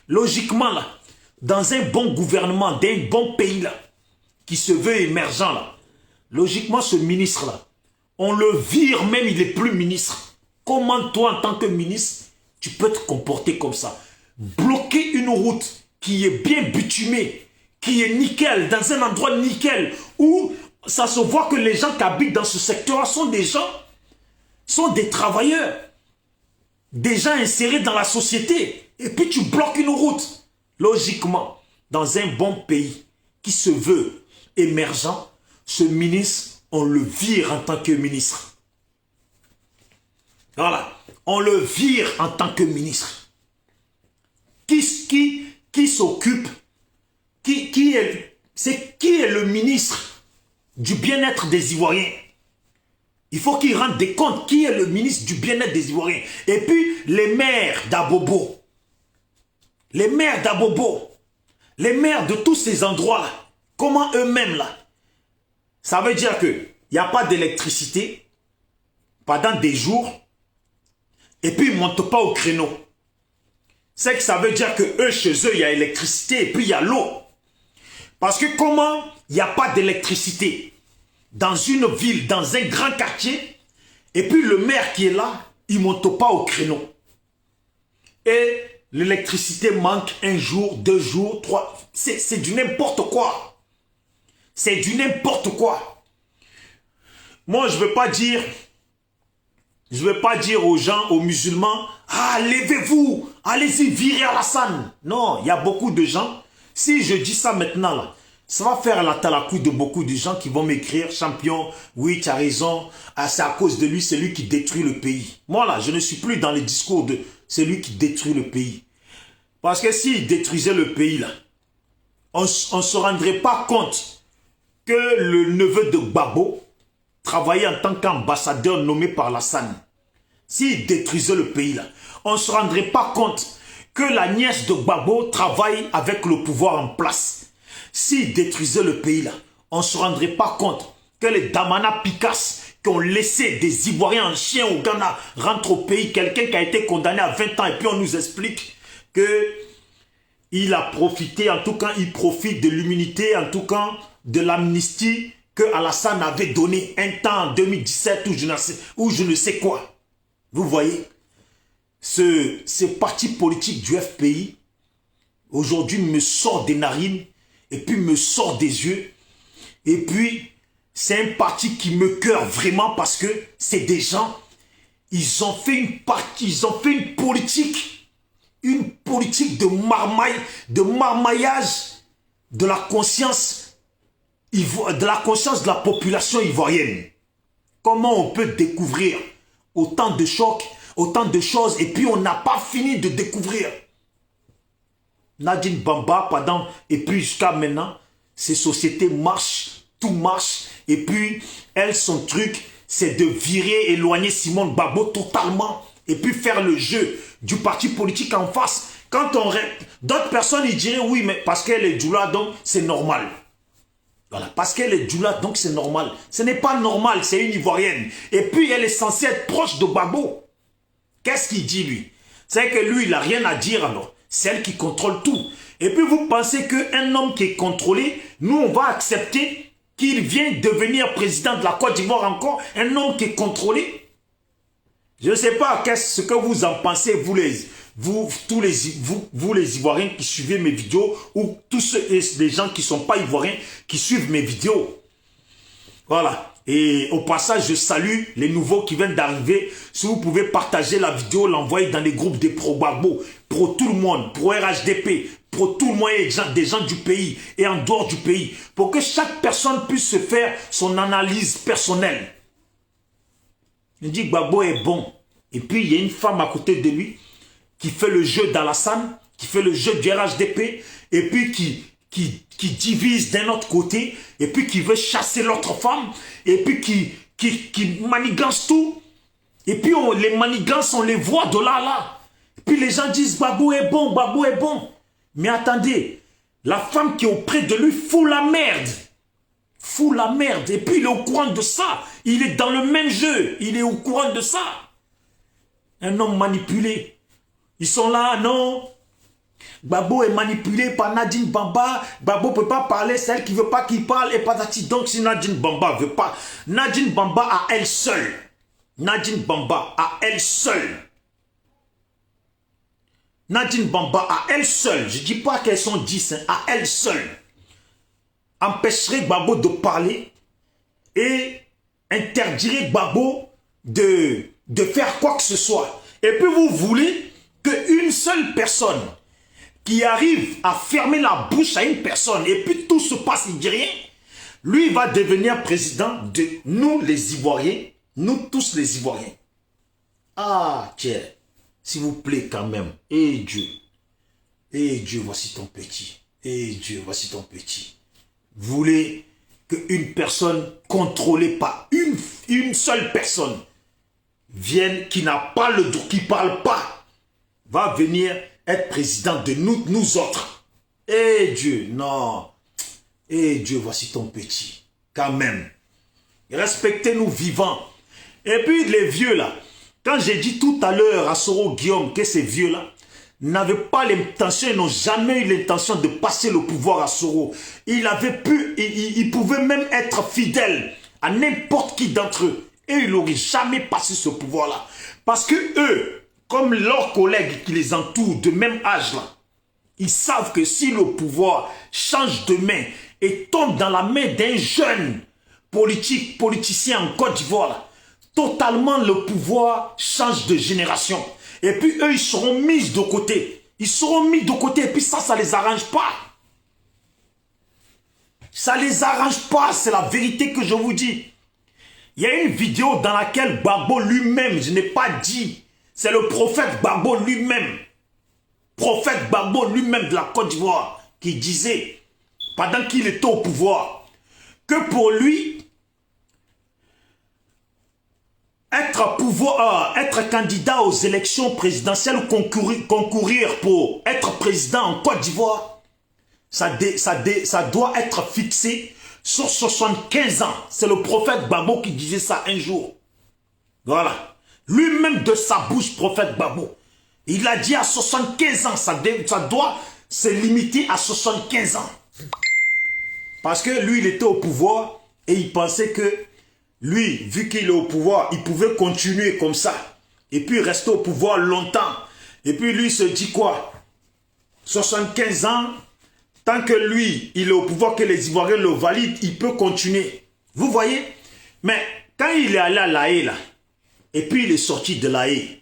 Logiquement là, dans un bon gouvernement, d'un bon pays là, qui se veut émergent là, logiquement ce ministre là, on le vire même, il n'est plus ministre. Comment toi en tant que ministre, tu peux te comporter comme ça? Bloquer une route qui est bien bitumée, qui est nickel, dans un endroit nickel, où ça se voit que les gens qui habitent dans ce secteur sont des gens, sont des travailleurs, des gens insérés dans la société, et puis tu bloques une route. Logiquement, dans un bon pays qui se veut émergent, ce ministre, on le vire en tant que ministre. Voilà, on le vire en tant que ministre. Qui s'occupe, qui est le ministre du bien-être des Ivoiriens? Il faut qu'il rende des comptes. Qui est le ministre du bien-être des Ivoiriens? Et puis, les maires d'Abobo. Les maires d'Abobo. Les maires de tous ces endroits-là. Comment eux-mêmes, là? Ça veut dire qu'il n'y a pas d'électricité pendant des jours. Et puis, ils ne montent pas au créneau. C'est que ça veut dire que eux, chez eux, il y a l'électricité et puis il y a l'eau. Parce que comment il n'y a pas d'électricité dans une ville, dans un grand quartier, et puis le maire qui est là, il ne monte pas au créneau. Et l'électricité manque un jour, 2 jours, 3. C'est du n'importe quoi. C'est du n'importe quoi. Moi, je ne veux pas dire... Je ne veux pas dire aux gens, aux musulmans, ah, levez-vous, allez-y, virez Alassane. Non, il y a beaucoup de gens. Si je dis ça maintenant, là, ça va faire la talakou de beaucoup de gens qui vont m'écrire, champion, oui, tu as raison, ah, c'est à cause de lui, c'est lui qui détruit le pays. Moi, là, je ne suis plus dans les discours de c'est lui qui détruit le pays. Parce que s'il détruisait le pays, là, on ne se rendrait pas compte que le neveu de Gbagbo travailler en tant qu'ambassadeur nommé par Alassane. S'il détruisait le pays là, on ne se rendrait pas compte que la nièce de Gbagbo travaille avec le pouvoir en place. S'il détruisait le pays là, on ne se rendrait pas compte que les Damana Picasse qui ont laissé des Ivoiriens en chien au Ghana rentrent au pays. Quelqu'un qui a été condamné à 20 ans et puis on nous explique que il a profité, en tout cas il profite de l'immunité, en tout cas de l'amnistie que Alassane avait donné un temps en 2017 ou je ne sais quoi. Vous voyez, ce parti politique du FPI, aujourd'hui me sort des narines, et puis me sort des yeux, et puis c'est un parti qui me cœure vraiment parce que c'est des gens, ils ont fait une politique de marmaillage de la conscience de la population ivoirienne. Comment on peut découvrir autant de chocs, autant de choses, et puis on n'a pas fini de découvrir. Nadine Bamba, et puis jusqu'à maintenant, ces sociétés marchent, tout marche, et puis elle, son truc, c'est de virer, éloigner Simone Gbagbo totalement, et puis faire le jeu du parti politique en face. Quand on... D'autres personnes, ils diraient, oui, mais parce qu'elle est Djoula, donc c'est normal. Voilà, parce qu'elle est Djoula, donc c'est normal. Ce n'est pas normal, c'est une Ivoirienne. Et puis, elle est censée être proche de Gbagbo. Qu'est-ce qu'il dit lui? C'est que lui, il n'a rien à dire alors. C'est elle qui contrôle tout. Et puis vous pensez qu'un homme qui est contrôlé, nous on va accepter qu'il vienne devenir président de la Côte d'Ivoire encore? Un homme qui est contrôlé? Je ne sais pas qu'est-ce que vous en pensez, vous les Ivoiriens qui suivez mes vidéos, ou tous les gens qui ne sont pas Ivoiriens qui suivent mes vidéos. Voilà. Et au passage, je salue les nouveaux qui viennent d'arriver. Si vous pouvez partager la vidéo, l'envoyer dans les groupes des pro-Gbagbo, pro tout le monde, pro RHDP, pro tout le monde, des gens du pays et en dehors du pays, pour que chaque personne puisse se faire son analyse personnelle. Il dit Gbagbo est bon. Et puis il y a une femme à côté de lui qui fait le jeu d'Alassane, qui fait le jeu du RHDP, et puis qui divise d'un autre côté, et puis qui veut chasser l'autre femme, et puis qui manigance tout. Et puis les manigances, on les voit de là à là. Et puis les gens disent Gbagbo est bon, Gbagbo est bon. Mais attendez, la femme qui est auprès de lui fout la merde. Fout la merde. Et puis il est au courant de ça. Il est dans le même jeu. Il est au courant de ça. Un homme manipulé. Ils sont là, non. Gbagbo est manipulé par Nadine Bamba. Gbagbo ne peut pas parler, c'est elle qui ne veut pas qu'il parle. Et patati. Donc si Nadine Bamba ne veut pas, Nadine Bamba à elle seule. Nadine Bamba à elle seule. Nadine Bamba à elle seule. Je ne dis pas qu'elles sont 10, hein, à elle seule. Empêcherait Gbagbo de parler et interdirait Gbagbo de faire quoi que ce soit. Et puis vous voulez qu'une seule personne qui arrive à fermer la bouche à une personne et puis tout se passe, il ne dit rien, lui va devenir président de nous les Ivoiriens, nous tous les Ivoiriens. Ah tiens, s'il vous plaît quand même, et Dieu, voici ton petit, et Dieu, voici ton petit. Vous voulez qu'une personne contrôlée par une seule personne vienne, qui n'a pas le droit, qui ne parle pas, va venir être président de nous autres. Eh Dieu, non. Eh Dieu, voici ton petit. Quand même. Respectez-nous vivants. Et puis les vieux là, quand j'ai dit tout à l'heure à Soro Guillaume que ces vieux là n'avaient pas l'intention, ils n'ont jamais eu l'intention de passer le pouvoir à Soro. Il pouvait même être fidèle à n'importe qui d'entre eux. Et ils n'auraient jamais passé ce pouvoir-là. Parce que eux, comme leurs collègues qui les entourent de même âge là, ils savent que si le pouvoir change de main et tombe dans la main d'un jeune politicien en Côte d'Ivoire, totalement le pouvoir change de génération. Et puis eux, ils seront mis de côté. Ils seront mis de côté et puis ça les arrange pas. Ça les arrange pas, c'est la vérité que je vous dis. Il y a une vidéo dans laquelle Gbagbo lui-même, je n'ai pas dit, c'est le prophète Gbagbo lui-même, de la Côte d'Ivoire, qui disait, pendant qu'il était au pouvoir, que pour lui, être candidat aux élections présidentielles ou concourir pour être président en Côte d'Ivoire, ça doit être fixé sur 75 ans. C'est le prophète Gbagbo qui disait ça un jour. Voilà. Lui-même de sa bouche, prophète Gbagbo. Il a dit à 75 ans, ça doit se limiter à 75 ans. Parce que lui, il était au pouvoir et il pensait que lui, vu qu'il est au pouvoir, il pouvait continuer comme ça. Et puis rester au pouvoir longtemps. Et puis lui se dit quoi? 75 ans, tant que lui, il est au pouvoir, que les Ivoiriens le valident, il peut continuer. Vous voyez? Mais quand il est allé à La Haye, là, et puis il est sorti de La Haye,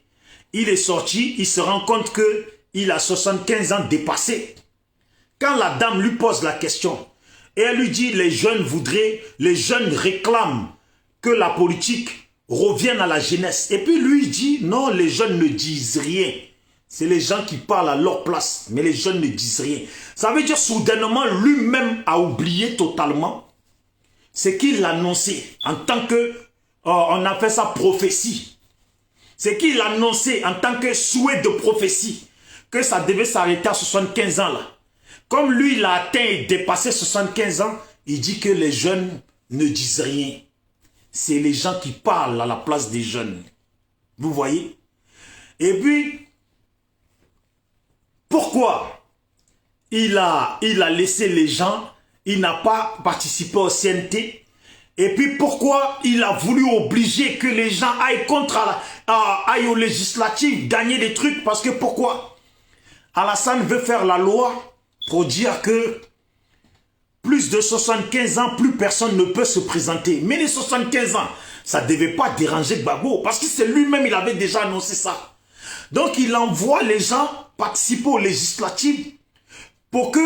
il est sorti, il se rend compte qu'il a 75 ans dépassé. Quand la dame lui pose la question, et elle lui dit, les jeunes réclament que la politique revienne à la jeunesse. Et puis lui, il dit, non, les jeunes ne disent rien. C'est les gens qui parlent à leur place, mais les jeunes ne disent rien. Ça veut dire soudainement, lui-même a oublié totalement ce qu'il annonçait en tant que, on a fait sa prophétie. Ce qu'il annonçait en tant que souhait de prophétie, que ça devait s'arrêter à 75 ans là. Comme lui, il a atteint et dépassé 75 ans, il dit que les jeunes ne disent rien. C'est les gens qui parlent à la place des jeunes. Vous voyez? Et puis, pourquoi il a laissé les gens, il n'a pas participé au CNT? Et puis pourquoi il a voulu obliger que les gens aillent aillent aux législatives, gagner des trucs? Parce que pourquoi? Alassane veut faire la loi pour dire que plus de 75 ans, plus personne ne peut se présenter. Mais les 75 ans, ça ne devait pas déranger Gbagbo, parce que c'est lui-même, il avait déjà annoncé ça. Donc il envoie les gens participer aux législatives pour que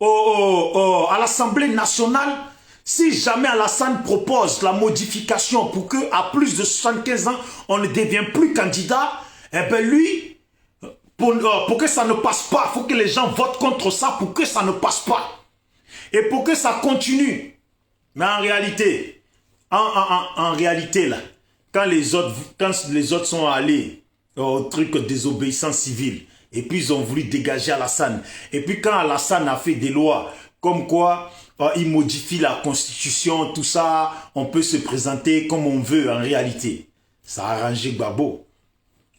à l'Assemblée nationale, si jamais Alassane propose la modification pour que à plus de 75 ans, on ne devient plus candidat, eh bien lui, pour que ça ne passe pas, il faut que les gens votent contre ça pour que ça ne passe pas. Et pour que ça continue. Mais en réalité, en réalité là, quand les autres sont allés au truc de désobéissance civile, et puis ils ont voulu dégager Alassane, et puis quand Alassane a fait des lois comme quoi il modifie la constitution, tout ça, on peut se présenter comme on veut en réalité. Ça a arrangé Gbagbo.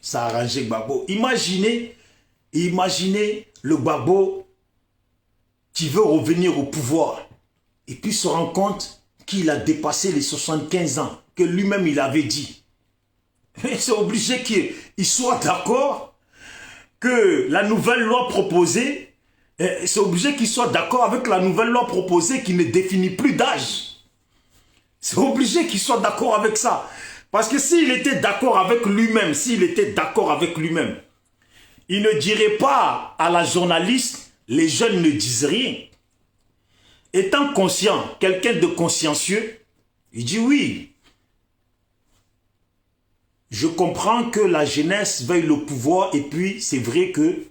Ça a arrangé Gbagbo. Imaginez le Gbagbo qui veut revenir au pouvoir et puis se rend compte qu'il a dépassé les 75 ans, que lui-même il avait dit. C'est obligé qu'il soit d'accord que la nouvelle loi proposée, c'est obligé qu'il soit d'accord avec la nouvelle loi proposée qui ne définit plus d'âge. C'est obligé qu'il soit d'accord avec ça. Parce que s'il était d'accord avec lui-même, il ne dirait pas à la journaliste, les jeunes ne disent rien. Étant conscient, quelqu'un de consciencieux, il dit oui. Je comprends que la jeunesse veuille le pouvoir et puis c'est vrai que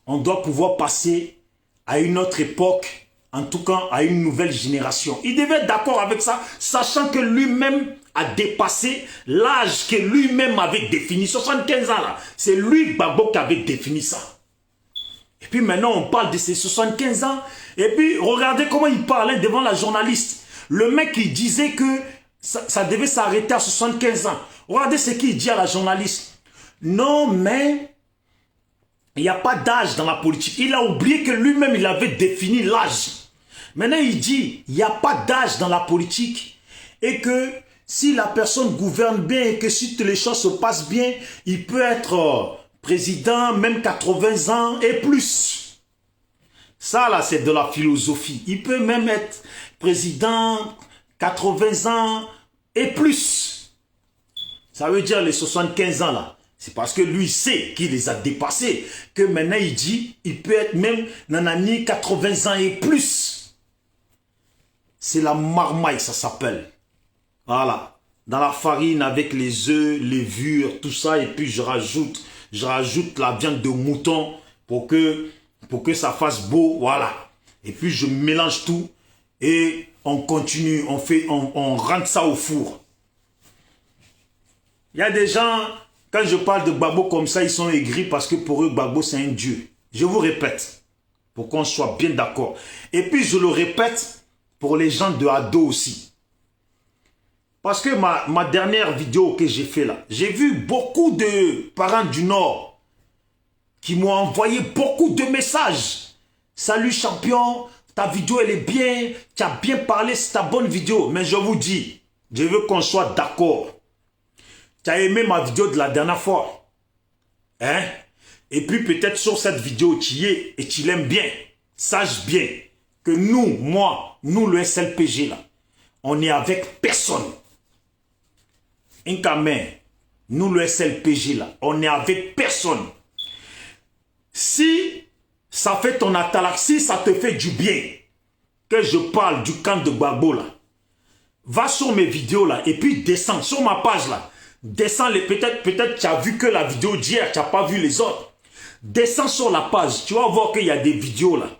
on doit pouvoir passer à une autre époque, en tout cas à une nouvelle génération. Il devait être d'accord avec ça, sachant que lui-même a dépassé l'âge que lui-même avait défini. 75 ans là, c'est lui, Gbagbo, qui avait défini ça. Et puis maintenant on parle de ces 75 ans, et puis regardez comment il parlait devant la journaliste. Le mec il disait que ça devait s'arrêter à 75 ans. Regardez ce qu'il dit à la journaliste. Non mais il n'y a pas d'âge dans la politique. Il a oublié que lui-même, il avait défini l'âge. Maintenant, il dit, il n'y a pas d'âge dans la politique. Et que si la personne gouverne bien et que si les choses se passent bien, il peut être président, même 80 ans et plus. Ça, là, c'est de la philosophie. Il peut même être président, 80 ans et plus. Ça veut dire les 75 ans, là. C'est parce que lui sait qu'il les a dépassés, que maintenant il dit, il peut être même nanani 80 ans et plus. C'est la marmaille, ça s'appelle. Voilà. Dans la farine avec les œufs, les levures, tout ça, et puis je rajoute la viande de mouton pour que ça fasse beau, voilà. Et puis je mélange tout et on continue, on rentre ça au four. Il y a des gens... Quand je parle de Gbagbo comme ça, ils sont aigris parce que pour eux, Gbagbo, c'est un dieu. Je vous répète, pour qu'on soit bien d'accord. Et puis, je le répète pour les gens de Ado aussi. Parce que ma dernière vidéo que j'ai fait là, j'ai vu beaucoup de parents du Nord qui m'ont envoyé beaucoup de messages. Salut champion, ta vidéo elle est bien, tu as bien parlé, c'est ta bonne vidéo. Mais je vous dis, je veux qu'on soit d'accord. Tu as aimé ma vidéo de la dernière fois. Hein? Et puis peut-être sur cette vidéo, tu y es et tu l'aimes bien. Sache bien que nous le SLPG là, on est avec personne. Nous le SLPG là, on est avec personne. Si ça fait ton atalaxie, ça te fait du bien, que je parle du camp de Gbagbo là, va sur mes vidéos là et puis descends sur ma page là. Descends les... Peut-être tu as vu que la vidéo d'hier, tu n'as pas vu les autres. Descends sur la page, tu vas voir qu'il y a des vidéos là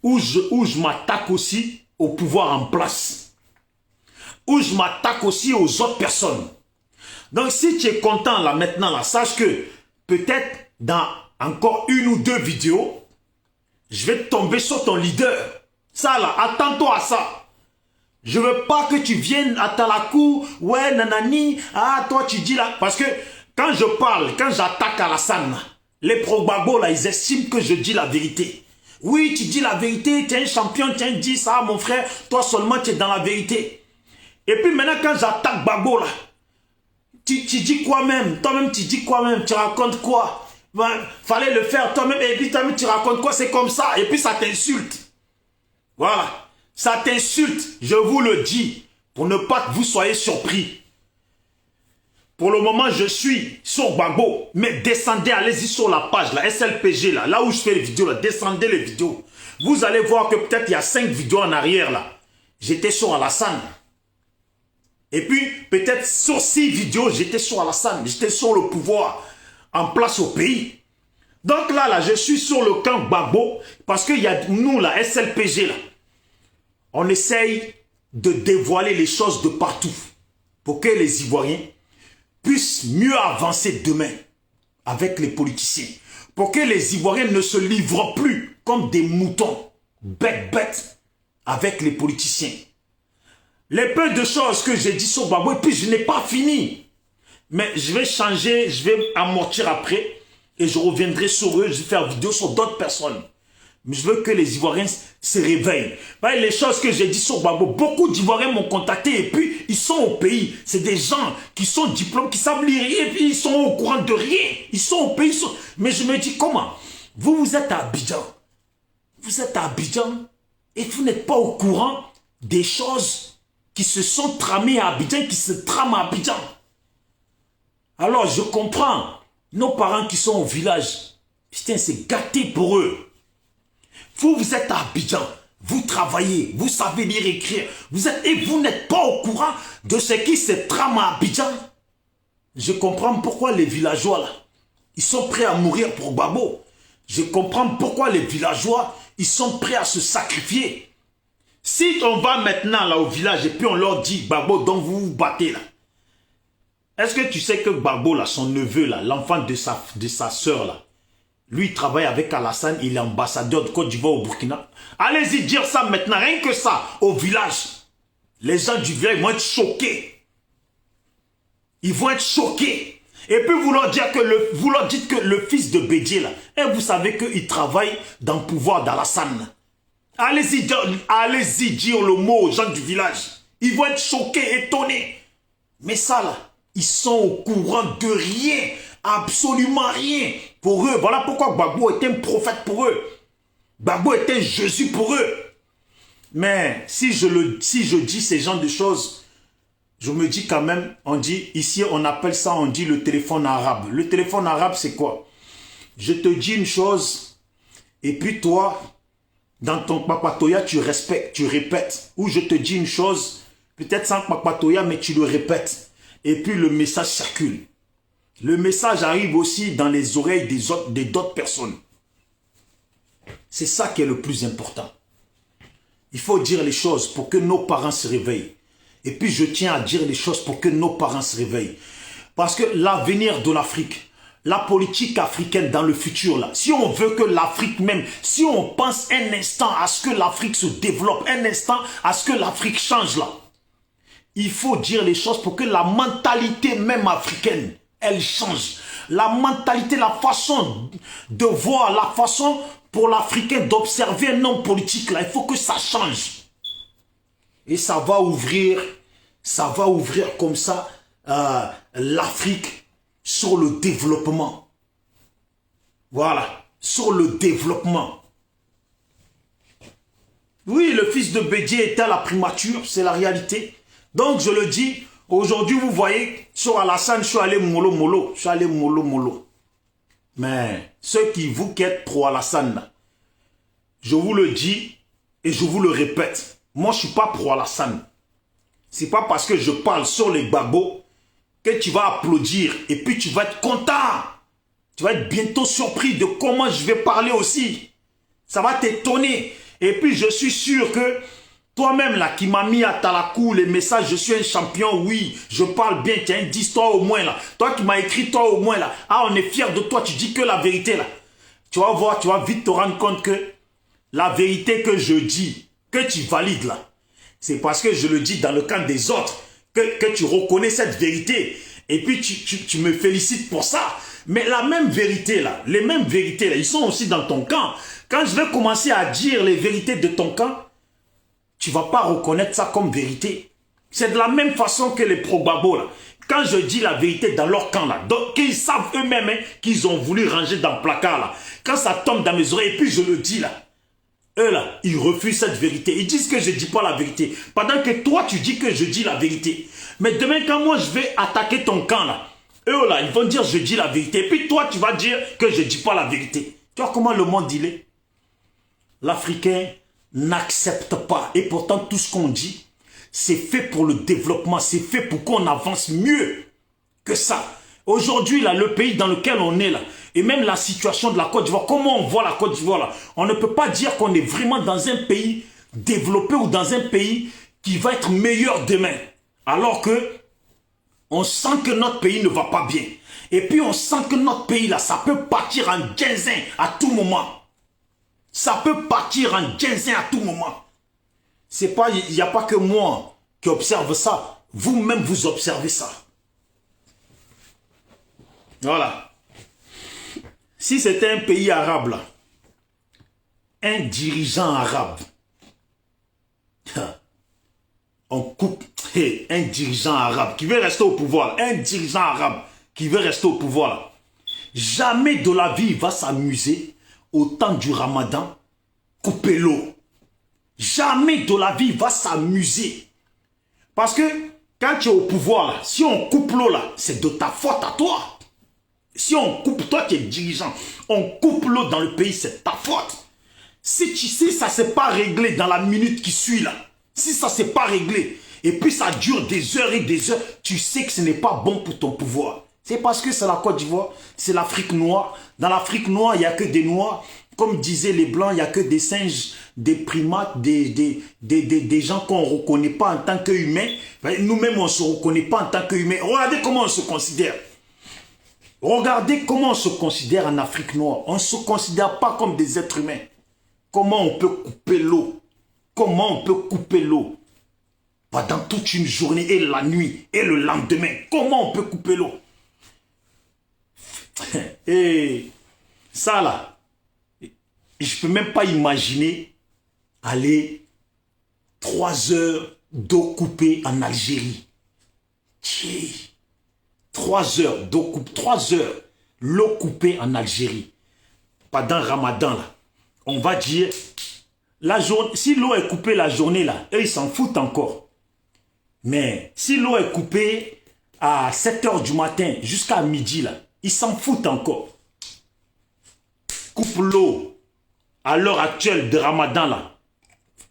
où je m'attaque aussi au pouvoir en place. Où je m'attaque aussi aux autres personnes. Donc si tu es content là maintenant, là, sache que peut-être dans encore une ou deux vidéos, je vais tomber sur ton leader. Ça là, attends-toi à ça. Je veux pas que tu viennes à Talakou, ouais, nanani, ah, toi tu dis là, parce que Quand je parle, quand j'attaque Alassane, les pro-Gbagbo, là, ils estiment que je dis la vérité. Oui, tu dis la vérité, tu es un champion, tu dis ça, mon frère, toi seulement tu es dans la vérité. Et puis maintenant, quand j'attaque Gbagbo, là, tu dis quoi même? Toi-même, tu dis quoi même? Tu racontes quoi? Ben, fallait le faire toi-même, et puis toi-même, tu racontes quoi? C'est comme ça, et puis ça t'insulte. Voilà, ça t'insulte, je vous le dis, pour ne pas que vous soyez surpris. Pour le moment, je suis sur Gbagbo, mais descendez, allez-y sur la page, la SLPG, là où je fais les vidéos, là, descendez les vidéos. Vous allez voir que peut-être il y a 5 vidéos en arrière, là. J'étais sur Alassane. Et puis, peut-être sur 6 vidéos, j'étais sur Alassane, j'étais sur le pouvoir, en place au pays. Donc là, je suis sur le camp Gbagbo, parce qu'il y a nous, la SLPG, là, on essaye de dévoiler les choses de partout, pour que les Ivoiriens puissent mieux avancer demain avec les politiciens. Pour que les Ivoiriens ne se livrent plus comme des moutons, bêtes, avec les politiciens. Les peu de choses que j'ai dit sur Gbagbo, et puis je n'ai pas fini. Mais je vais changer, je vais amortir après, et je reviendrai sur eux, je vais faire vidéo sur d'autres personnes. Mais je veux que les Ivoiriens se réveillent. Les choses que j'ai dit sur Gbagbo, beaucoup d'Ivoiriens m'ont contacté et puis ils sont au pays. C'est des gens qui sont diplômés, qui savent lire et puis ils sont au courant de rien. Ils sont au pays. Mais je me dis comment? Vous êtes à Abidjan. Vous êtes à Abidjan et vous n'êtes pas au courant des choses qui se sont tramées à Abidjan, qui se trament à Abidjan. Alors je comprends. Nos parents qui sont au village, putain, c'est gâté pour eux. Vous êtes à Abidjan, vous travaillez, vous savez lire et écrire, et vous n'êtes pas au courant de ce qui se trame à Abidjan. Je comprends pourquoi les villageois, là, ils sont prêts à mourir pour Gbagbo. Je comprends pourquoi les villageois, ils sont prêts à se sacrifier. Si on va maintenant là au village et puis on leur dit, Gbagbo, dont vous vous battez là, est-ce que tu sais que Gbagbo, là, son neveu, là, l'enfant de sa soeur, là, lui, il travaille avec Alassane, il est ambassadeur de Côte d'Ivoire au Burkina. Allez-y dire ça maintenant, rien que ça, au village. Les gens du village vont être choqués. Ils vont être choqués. Et puis vous leur dites que le fils de Bédié, là, et vous savez qu'il travaille dans le pouvoir d'Alassane. Allez-y dire le mot aux gens du village. Ils vont être choqués, étonnés. Mais ça, là, ils sont au courant de rien. Absolument rien pour eux. Voilà pourquoi Gbagbo est un prophète pour eux. Gbagbo est un Jésus pour eux. Mais si je dis ces genres de choses, je me dis quand même, on dit, ici on appelle ça, on dit le téléphone arabe. Le téléphone arabe c'est quoi? Je te dis une chose, et puis toi, dans ton papatoya, tu respectes, tu répètes. Ou je te dis une chose, peut-être sans papatoya, mais tu le répètes. Et puis le message circule. Le message arrive aussi dans les oreilles d'autres personnes. C'est ça qui est le plus important. Il faut dire les choses pour que nos parents se réveillent. Et puis je tiens à dire les choses pour que nos parents se réveillent. Parce que l'avenir de l'Afrique, la politique africaine dans le futur, là, si on veut que l'Afrique même, si on pense un instant à ce que l'Afrique se développe, un instant à ce que l'Afrique change là, il faut dire les choses pour que la mentalité même africaine, elle change. La mentalité, la façon de voir, la façon pour l'Africain d'observer un homme politique, là, il faut que ça change. Et ça va ouvrir comme ça l'Afrique sur le développement. Voilà, sur le développement. Oui, le fils de Bédié était à la primature, c'est la réalité. Donc je le dis, aujourd'hui vous voyez, sur Alassane, je suis allé mollo. Mais ceux qui êtes pro Alassane, je vous le dis et je vous le répète, moi je ne suis pas pro Alassane. Ce n'est pas parce que je parle sur les Gbagbo que tu vas applaudir et puis tu vas être content. Tu vas être bientôt surpris de comment je vais parler aussi. Ça va t'étonner. Et puis je suis sûr que toi-même là qui m'as mis à Talakou les messages, je suis un champion, oui, je parle bien, tiens, dis-toi au moins là. Toi qui m'as écrit, toi au moins là. Ah, on est fiers de toi, tu dis que la vérité là. Tu vas voir, tu vas vite te rendre compte que la vérité que je dis, que tu valides là, c'est parce que je le dis dans le camp des autres, que tu reconnais cette vérité. Et puis tu me félicites pour ça. Mais la même vérité là, les mêmes vérités là, ils sont aussi dans ton camp. Quand je vais commencer à dire les vérités de ton camp, tu ne vas pas reconnaître ça comme vérité. C'est de la même façon que les pro-babos là. Quand je dis la vérité dans leur camp là, donc ils savent eux-mêmes hein, qu'ils ont voulu ranger dans le placard là. Quand ça tombe dans mes oreilles et puis je le dis là, eux là, ils refusent cette vérité. Ils disent que je ne dis pas la vérité. Pendant que toi tu dis que je dis la vérité. Mais demain quand moi je vais attaquer ton camp là, eux là, ils vont dire je dis la vérité. Et puis toi tu vas dire que je ne dis pas la vérité. Tu vois comment le monde il est? L'Africain n'accepte pas. Et pourtant tout ce qu'on dit, c'est fait pour le développement, c'est fait pour qu'on avance mieux que ça. Aujourd'hui, là, le pays dans lequel on est là, et même la situation de la Côte d'Ivoire, comment on voit la Côte d'Ivoire là, on ne peut pas dire qu'on est vraiment dans un pays développé ou dans un pays qui va être meilleur demain. Alors que on sent que notre pays ne va pas bien. Et puis on sent que notre pays là, ça peut partir en ginzin à tout moment. Ça peut partir en ginzin à tout moment. C'est pas, il n'y a pas que moi qui observe ça. Vous-même, vous observez ça. Voilà. Si c'était un pays arabe, là, un dirigeant arabe, on coupe un dirigeant arabe qui veut rester au pouvoir, un dirigeant arabe qui veut rester au pouvoir, là, jamais de la vie il va s'amuser au temps du Ramadan, couper l'eau. Jamais de la vie il va s'amuser. Parce que quand tu es au pouvoir, là, si on coupe l'eau, là, c'est de ta faute à toi. Si on coupe, toi qui es dirigeant, on coupe l'eau dans le pays, c'est ta faute. Si ça ne s'est pas réglé dans la minute qui suit, là, si ça ne s'est pas réglé, et puis ça dure des heures et des heures, tu sais que ce n'est pas bon pour ton pouvoir. C'est parce que c'est la Côte d'Ivoire, c'est l'Afrique noire. Dans l'Afrique noire, il n'y a que des noirs. Comme disaient les Blancs, il n'y a que des singes, des primates, des gens qu'on ne reconnaît pas en tant qu'humains. Nous-mêmes, on ne se reconnaît pas en tant qu'humains. Regardez comment on se considère. Regardez comment on se considère en Afrique noire. On ne se considère pas comme des êtres humains. Comment on peut couper l'eau? Comment on peut couper l'eau? Pendant toute une journée et la nuit et le lendemain. Comment on peut couper l'eau? Et ça là, je ne peux même pas imaginer aller 3 heures d'eau coupée en Algérie. 3 heures d'eau coupée, 3 heures l'eau coupée en Algérie. Pendant Ramadan, là, on va dire, la journée, si l'eau est coupée la journée, là, eux, ils s'en foutent encore. Mais si l'eau est coupée à 7 heures du matin jusqu'à midi, là, ils s'en foutent encore. Coupe l'eau à l'heure actuelle de Ramadan, là,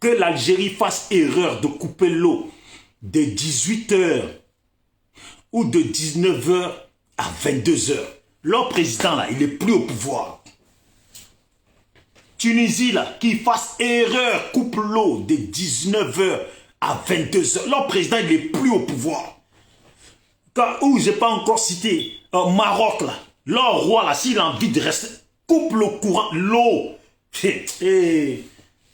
que l'Algérie fasse erreur de couper l'eau de 18 heures ou de 19 heures à 22 heures. Leur président, là, il n'est plus au pouvoir. Tunisie, là, qui fasse erreur, coupe l'eau de 19 heures à 22 heures. Leur président, il n'est plus au pouvoir. Où je n'ai pas encore cité, Maroc, là, leur roi, là, s'il a envie de rester, coupe le courant, l'eau.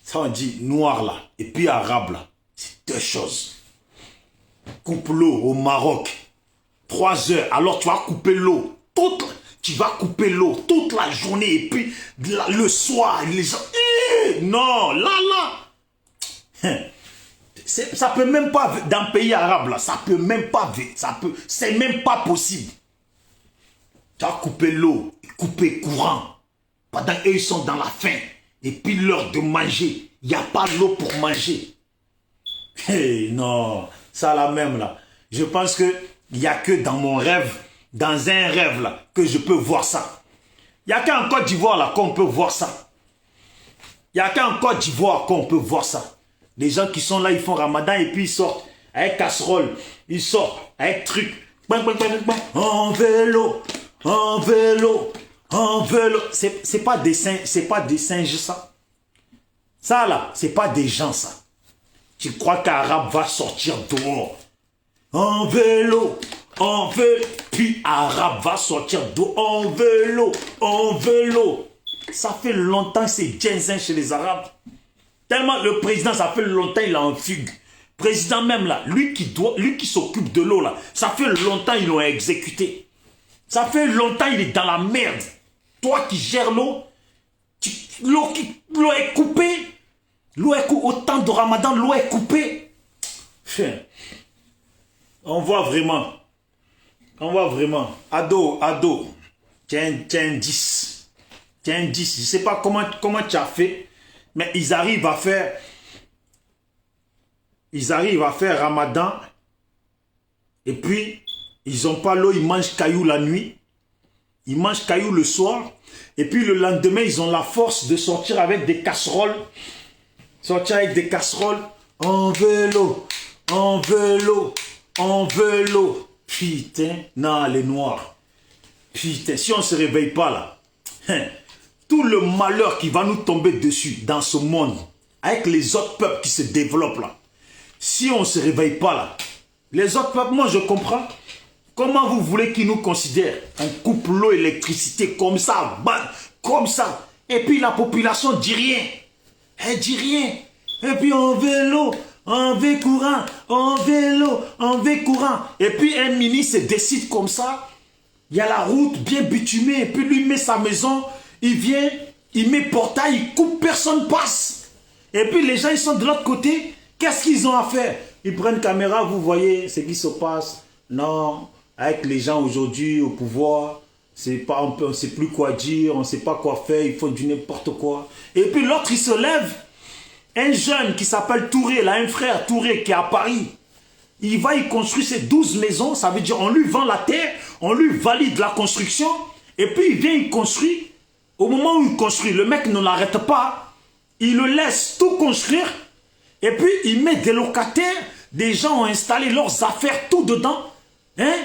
Ça on dit noir là, et puis arabe là, c'est deux choses. Coupe l'eau au Maroc, 3 heures, alors tu vas couper l'eau, tu vas couper l'eau toute la journée, et puis le soir, les gens, non, ça peut même pas, dans le pays arabe là, ça peut même pas, c'est même pas possible. Tu vas couper l'eau, couper courant. Pendant qu'eux, ils sont dans la faim. Et puis l'heure de manger. Il n'y a pas l'eau pour manger. Non, ça là même là. Je pense qu'il n'y a que dans mon rêve, dans un rêve là, que je peux voir ça. Il n'y a qu'en Côte d'Ivoire là qu'on peut voir ça. Il n'y a qu'en Côte d'Ivoire qu'on peut voir ça. Les gens qui sont là, ils font Ramadan et puis ils sortent avec casserole. Ils sortent avec truc. En vélo, en vélo. En vélo, c'est pas des singes ça. Ça là, c'est pas des gens ça. Tu crois qu'Arabe va sortir dehors? En vélo, puis Arabe va sortir dehors en vélo. Ça fait longtemps que c'est ginzin chez les Arabes. Tellement le président, ça fait longtemps il est en fugue. président même là, lui qui s'occupe de l'eau là, ça fait longtemps ils l'ont exécuté. Ça fait longtemps il est dans la merde. Toi qui gères l'eau, l'eau est coupée. L'eau est coupée. Au temps de Ramadan, l'eau est coupée. On voit vraiment. Ado, tu es un 10. Tu es un 10. Je ne sais pas comment tu as fait, mais ils arrivent à faire Ramadan. Et puis, ils n'ont pas l'eau, ils mangent caillou la nuit. Ils mangent caillou le soir. Et puis le lendemain, ils ont la force de sortir avec des casseroles. On veut l'eau. Putain, non, les noirs. Putain, si on ne se réveille pas là, tout le malheur qui va nous tomber dessus dans ce monde, avec les autres peuples qui se développent là, si on ne se réveille pas là, les autres peuples, moi je comprends. Comment vous voulez qu'ils nous considèrent? On coupe l'eau, l'électricité comme ça, comme ça. Et puis la population dit rien. Elle dit rien. Et puis on veut l'eau, on veut courant, on veut l'eau, on veut courant. Et puis un ministre décide comme ça. Il y a la route bien bitumée. Et puis lui met sa maison, il vient, il met portail, il coupe, personne passe. Et puis les gens, ils sont de l'autre côté. Qu'est-ce qu'ils ont à faire? Ils prennent caméra, vous voyez ce qui se passe. Non. Avec les gens aujourd'hui au pouvoir, on ne sait plus quoi dire, on ne sait pas quoi faire, il faut du n'importe quoi. Et puis l'autre, il se lève, un jeune qui s'appelle Touré, là, un frère Touré qui est à Paris. Il va, il construit ses 12 maisons, ça veut dire on lui vend la terre, on lui valide la construction, et puis il vient, il construit. Au moment où il construit, le mec ne l'arrête pas, il le laisse tout construire, et puis il met des locataires, des gens ont installé leurs affaires tout dedans, hein?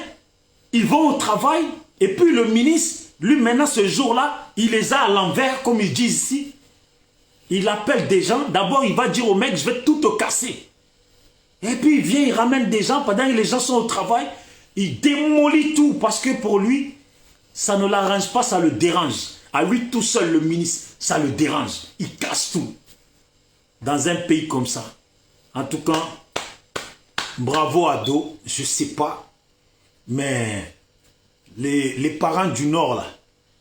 Ils vont au travail, et puis le ministre, lui maintenant ce jour-là, il les a à l'envers, comme ils disent ici. Il appelle des gens, d'abord il va dire au mec, je vais tout te casser. Et puis il vient, il ramène des gens, pendant que les gens sont au travail, il démolit tout, parce que pour lui, ça ne l'arrange pas, ça le dérange. À lui tout seul, le ministre, ça le dérange. Il casse tout. Dans un pays comme ça. En tout cas, bravo Ado, je ne sais pas. Mais les parents du Nord, là,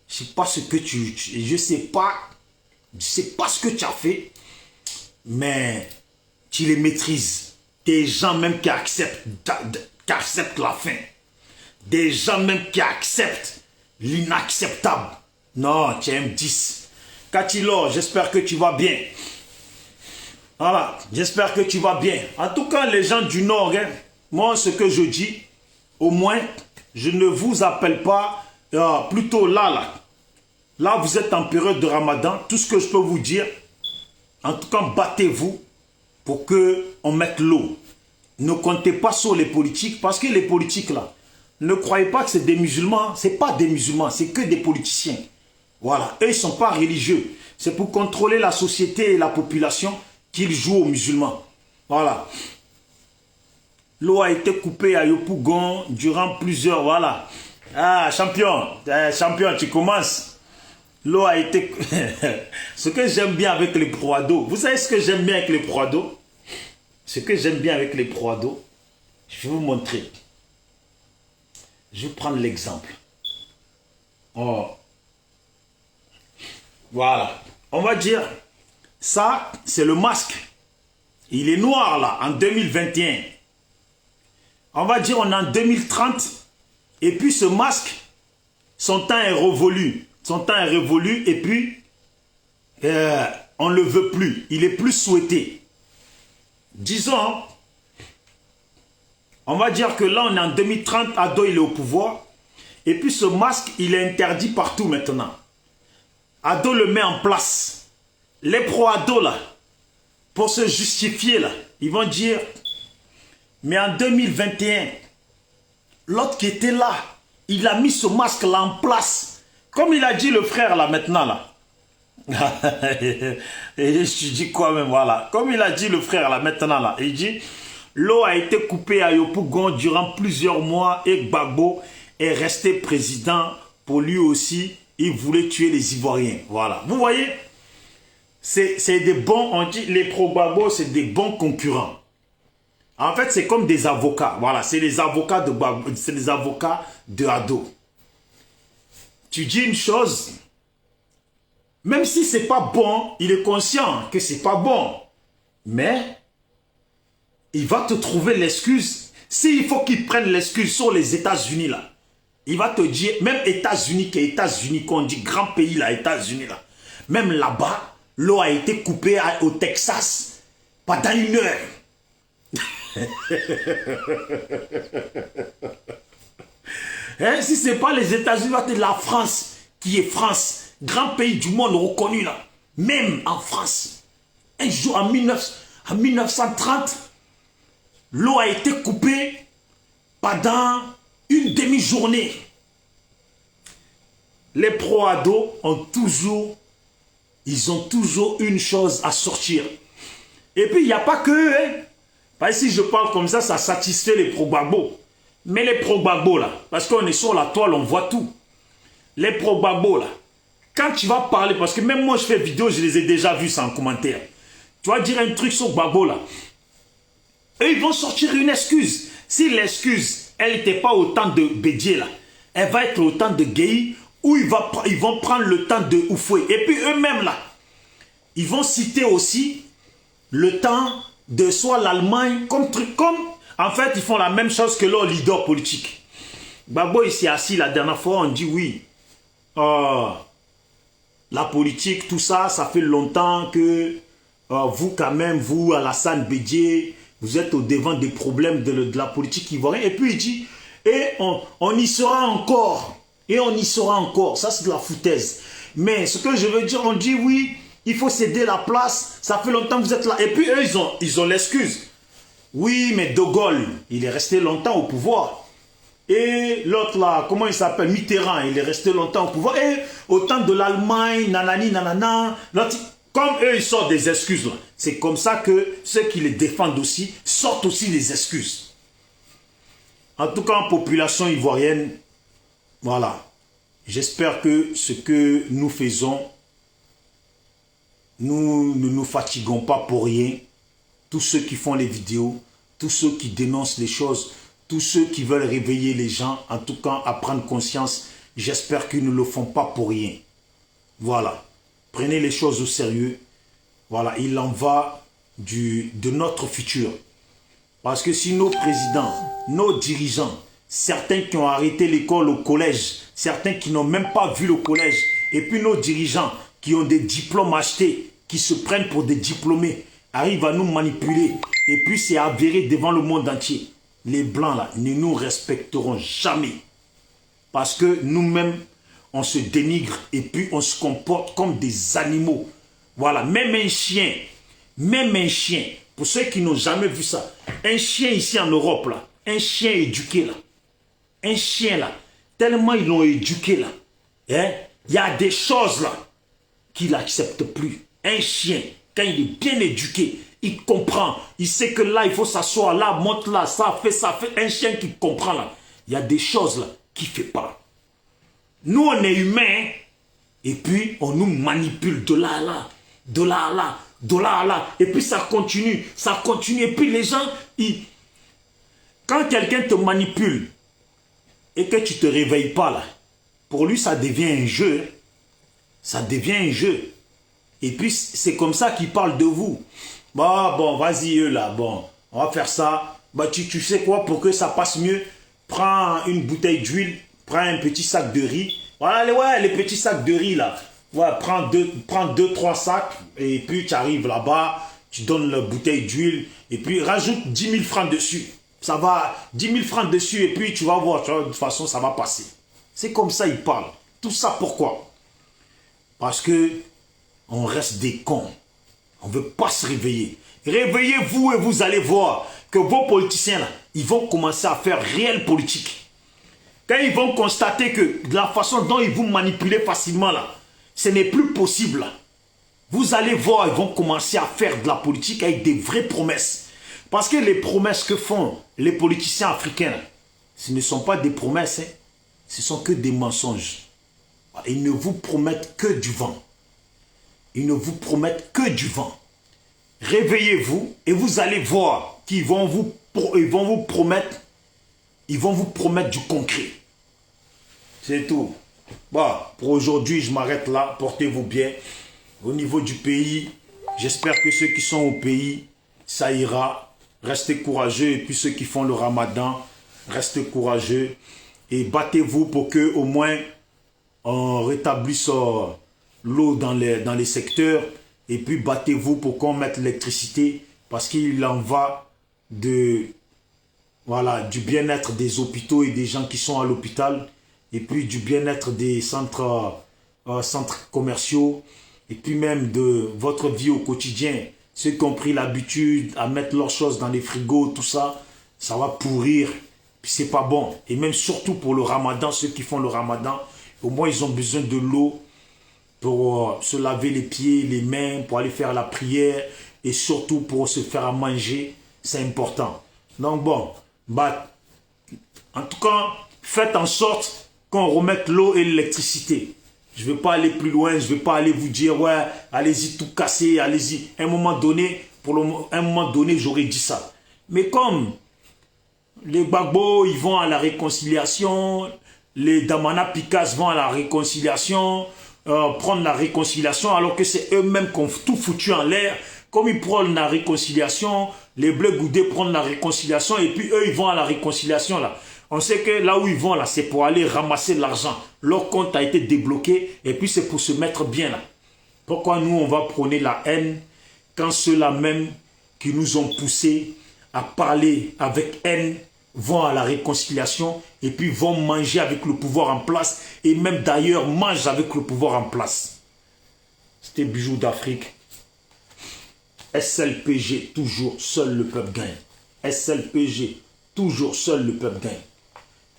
je ne sais pas ce que je sais pas ce que tu as fait, mais tu les maîtrises. Des gens même qui acceptent la faim. Des gens même qui acceptent l'inacceptable. Non, tu es un 10. Katilo, j'espère que tu vas bien. Voilà, j'espère que tu vas bien. En tout cas, les gens du Nord, hein, moi, ce que je dis, au moins, je ne vous appelle pas, plutôt là, vous êtes en période de Ramadan. Tout ce que je peux vous dire, en tout cas, battez-vous pour qu'on mette l'eau. Ne comptez pas sur les politiques, parce que les politiques, là, ne croyez pas que c'est des musulmans. Ce n'est pas des musulmans, c'est que des politiciens. Voilà, eux, ils ne sont pas religieux. C'est pour contrôler la société et la population qu'ils jouent aux musulmans. Voilà. L'eau a été coupée à Yopougon durant plusieurs... Voilà. Ah, champion, tu commences. L'eau a été... Ce que j'aime bien avec les proies d'eau. Vous savez ce que j'aime bien avec les proies d'eau? Ce que j'aime bien avec les proies d'eau, je vais vous montrer. Je vais prendre l'exemple. Oh. Voilà. On va dire, ça, c'est le masque. Il est noir là, en 2021. On va dire on est en 2030 et puis ce masque, son temps est révolu. Son temps est révolu et puis on ne le veut plus. Il est plus souhaité. Disons, on va dire que là on est en 2030, Ado il est au pouvoir et puis ce masque il est interdit partout maintenant. Ado le met en place. Les pro-Ado là, pour se justifier là, ils vont dire... Mais en 2021, l'autre qui était là, il a mis ce masque-là en place. Comme il a dit le frère là maintenant là. Et je dis quoi même, voilà. Comme il a dit le frère là maintenant là. Il dit, l'eau a été coupée à Yopougon durant plusieurs mois et Gbagbo est resté président. Pour lui aussi, il voulait tuer les Ivoiriens. Voilà. Vous voyez, c'est des bons, on dit les pro-Gbagbo, c'est des bons concurrents. En fait, c'est comme des avocats. Voilà, c'est les avocats de Gbagbo, c'est les avocats de Ado. Tu dis une chose, même si c'est pas bon, il est conscient que c'est pas bon. Mais il va te trouver l'excuse. S'il faut qu'il prenne l'excuse sur les États-Unis là, il va te dire, même États-Unis, qu'on dit grand pays là, États-Unis là, même là-bas, l'eau a été coupée au Texas pendant 1 heure. Hein, si ce n'est pas les États-Unis, c'est la France qui est France, grand pays du monde reconnu là, même en France. Un jour en 1930, l'eau a été coupée pendant une demi-journée. Les pro-ados ils ont toujours une chose à sortir. Et puis il n'y a pas que eux, hein. Parce que si je parle comme ça satisfait les pro-Gbagbo. Mais les pro-Gbagbo là, parce qu'on est sur la toile, on voit tout. Les pro-Gbagbo là, quand tu vas parler, parce que même moi je fais vidéo, je les ai déjà vus sans commentaire. Tu vas dire un truc sur Gbagbo là. Eux, ils vont sortir une excuse. Si l'excuse, elle n'était pas au temps de Bédié là, elle va être au temps de Gueye, où ils vont prendre le temps de Oufoué. Et puis eux-mêmes là, ils vont citer aussi le temps de soit l'Allemagne, comme en fait, ils font la même chose que leur leader politique. Gbagbo, il s'est assis la dernière fois, on dit oui. La politique, tout ça, ça fait longtemps que vous, quand même, vous, Alassane Bédié, vous êtes au devant des problèmes de la politique ivoirienne. Et puis il dit, et on y sera encore. Et on y sera encore. Ça, c'est de la foutaise. Mais ce que je veux dire, on dit oui, il faut céder la place. Ça fait longtemps que vous êtes là. Et puis eux, ils ont l'excuse. Oui, mais De Gaulle, il est resté longtemps au pouvoir. Et l'autre là, comment il s'appelle? Mitterrand, il est resté longtemps au pouvoir. Et au temps de l'Allemagne, nanani, nanana. Comme eux, ils sortent des excuses là. C'est comme ça que ceux qui les défendent aussi sortent aussi des excuses. En tout cas, en population ivoirienne, voilà. J'espère que ce que nous faisons, nous ne nous fatiguons pas pour rien. Tous ceux qui font les vidéos, tous ceux qui dénoncent les choses, tous ceux qui veulent réveiller les gens, en tout cas à prendre conscience, j'espère qu'ils ne le font pas pour rien. Voilà. Prenez les choses au sérieux. Voilà, il en va de notre futur. Parce que si nos présidents, nos dirigeants, certains qui ont arrêté l'école au collège, certains qui n'ont même pas vu le collège, et puis nos dirigeants qui ont des diplômes achetés, qui se prennent pour des diplômés, arrivent à nous manipuler, et puis c'est avéré devant le monde entier. Les Blancs, là, ne nous respecteront jamais. Parce que nous-mêmes, on se dénigre, et puis on se comporte comme des animaux. Voilà, même un chien, pour ceux qui n'ont jamais vu ça, un chien ici en Europe, là, un chien éduqué, là, un chien, là, tellement ils l'ont éduqué, là, hein, il y a des choses, là, qu'il n'accepte plus. Un chien, quand il est bien éduqué, il comprend, il sait que là, il faut s'asseoir, là, monte là, ça fait, un chien qui comprend, là, il y a des choses, là, qu'il ne fait pas. Nous, on est humains, et puis, on nous manipule de là à là, de là à là, de là à là, et puis ça continue, et puis les gens, quand quelqu'un te manipule, et que tu ne te réveilles pas là, pour lui ça devient un jeu, ça devient un jeu, et puis c'est comme ça qu'il parle de vous. Bah bon, vas-y eux là, bon, on va faire ça, bah tu sais quoi, pour que ça passe mieux, prends une bouteille d'huile, prends un petit sac de riz, voilà ouais, les petits sacs de riz là, ouais, prends 2-3 sacs, et puis tu arrives là-bas, tu donnes la bouteille d'huile, et puis rajoute 10 000 francs dessus. Ça va, 10 000 francs dessus, et puis tu vas voir, tu vois, de toute façon, ça va passer. C'est comme ça il parle. Tout ça pourquoi? Parce que on reste des cons. On ne veut pas se réveiller. Réveillez-vous et vous allez voir que vos politiciens, là, ils vont commencer à faire réelle politique. Quand ils vont constater que de la façon dont ils vous manipulent facilement, là, ce n'est plus possible. Là. Vous allez voir, ils vont commencer à faire de la politique avec des vraies promesses. Parce que les promesses que font les politiciens africains, là, ce ne sont pas des promesses, hein. Ce sont que des mensonges. Ils ne vous promettent que du vent. Ils ne vous promettent que du vent. Réveillez-vous et vous allez voir qu'ils vont vous ils vont vous promettre du concret. C'est tout. Bon, pour aujourd'hui, je m'arrête là. Portez-vous bien. Au niveau du pays, j'espère que ceux qui sont au pays, ça ira. Restez courageux. Et puis ceux qui font le ramadan, restez courageux. Et battez-vous pour que au moins on rétablisse l'eau dans les secteurs. Et puis battez-vous pour qu'on mette l'électricité. Parce qu'il en va du bien-être des hôpitaux et des gens qui sont à l'hôpital. Et puis du bien-être des centres commerciaux. Et puis même de votre vie au quotidien. Ceux qui ont pris l'habitude à mettre leurs choses dans les frigos, tout ça, ça va pourrir. Puis c'est pas bon. Et même surtout pour le ramadan, ceux qui font le ramadan, au moins ils ont besoin de l'eau pour se laver les pieds, les mains, pour aller faire la prière. Et surtout pour se faire à manger, c'est important. Donc bon, en tout cas, faites en sorte qu'on remette l'eau et l'électricité. Je ne vais pas aller plus loin, je ne vais pas aller vous dire, ouais, allez-y tout casser, allez-y. À un moment donné, j'aurais dit ça. Mais comme les Gbagbo, ils vont à la réconciliation, les Damana Pikas vont à la réconciliation, prendre la réconciliation, alors que c'est eux-mêmes qui ont tout foutu en l'air. Comme ils prennent la réconciliation, les Bleus Goudés prennent la réconciliation et puis eux, ils vont à la réconciliation là. On sait que là où ils vont là, c'est pour aller ramasser l'argent. Leur compte a été débloqué et puis c'est pour se mettre bien là. Pourquoi nous, on va prôner la haine quand ceux-là même qui nous ont poussés à parler avec haine vont à la réconciliation et puis vont manger avec le pouvoir en place et même d'ailleurs mangent avec le pouvoir en place. C'était Bijou d'Afrique. SLPG, toujours seul le peuple gagne. SLPG, toujours seul le peuple gagne.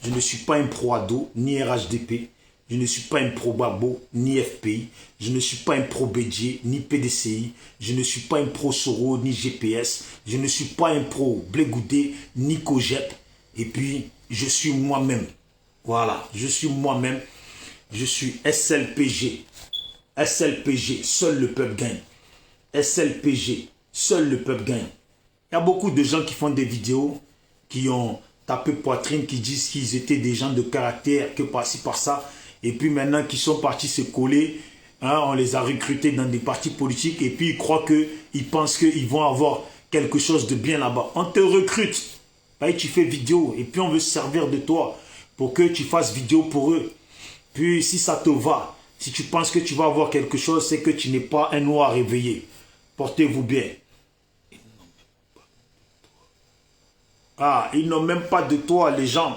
Je ne suis pas un pro-ado, ni RHDP. Je ne suis pas un pro-Babo, ni FPI. Je ne suis pas un pro-Bédier, ni PDCI. Je ne suis pas un pro-Soro, ni GPS. Je ne suis pas un pro-Blé Goudé, ni Cogep. Et puis, je suis moi-même. Voilà, je suis moi-même. Je suis SLPG. SLPG, seul le peuple gagne. SLPG, seul le peuple gagne. Il y a beaucoup de gens qui font des vidéos, qui ont tapé poitrine, qui disent qu'ils étaient des gens de caractère, que par-ci, par-ça. Et puis maintenant, qui sont partis se coller, hein, on les a recrutés dans des partis politiques. Et puis ils croient qu'ils pensent qu'ils vont avoir quelque chose de bien là-bas. On te recrute. Et tu fais vidéo. Et puis on veut se servir de toi pour que tu fasses vidéo pour eux. Puis si ça te va, si tu penses que tu vas avoir quelque chose, c'est que tu n'es pas un noir réveillé. Portez-vous bien. Ah, ils n'ont même pas de toi, les gens.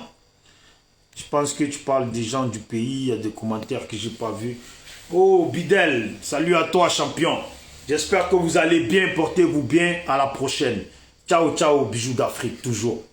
Je pense que tu parles des gens du pays. Il y a des commentaires que je n'ai pas vus. Oh, Bidel, salut à toi, champion. J'espère que vous allez bien. Portez-vous bien. À la prochaine. Ciao, ciao, Bijou d'Afrique, toujours.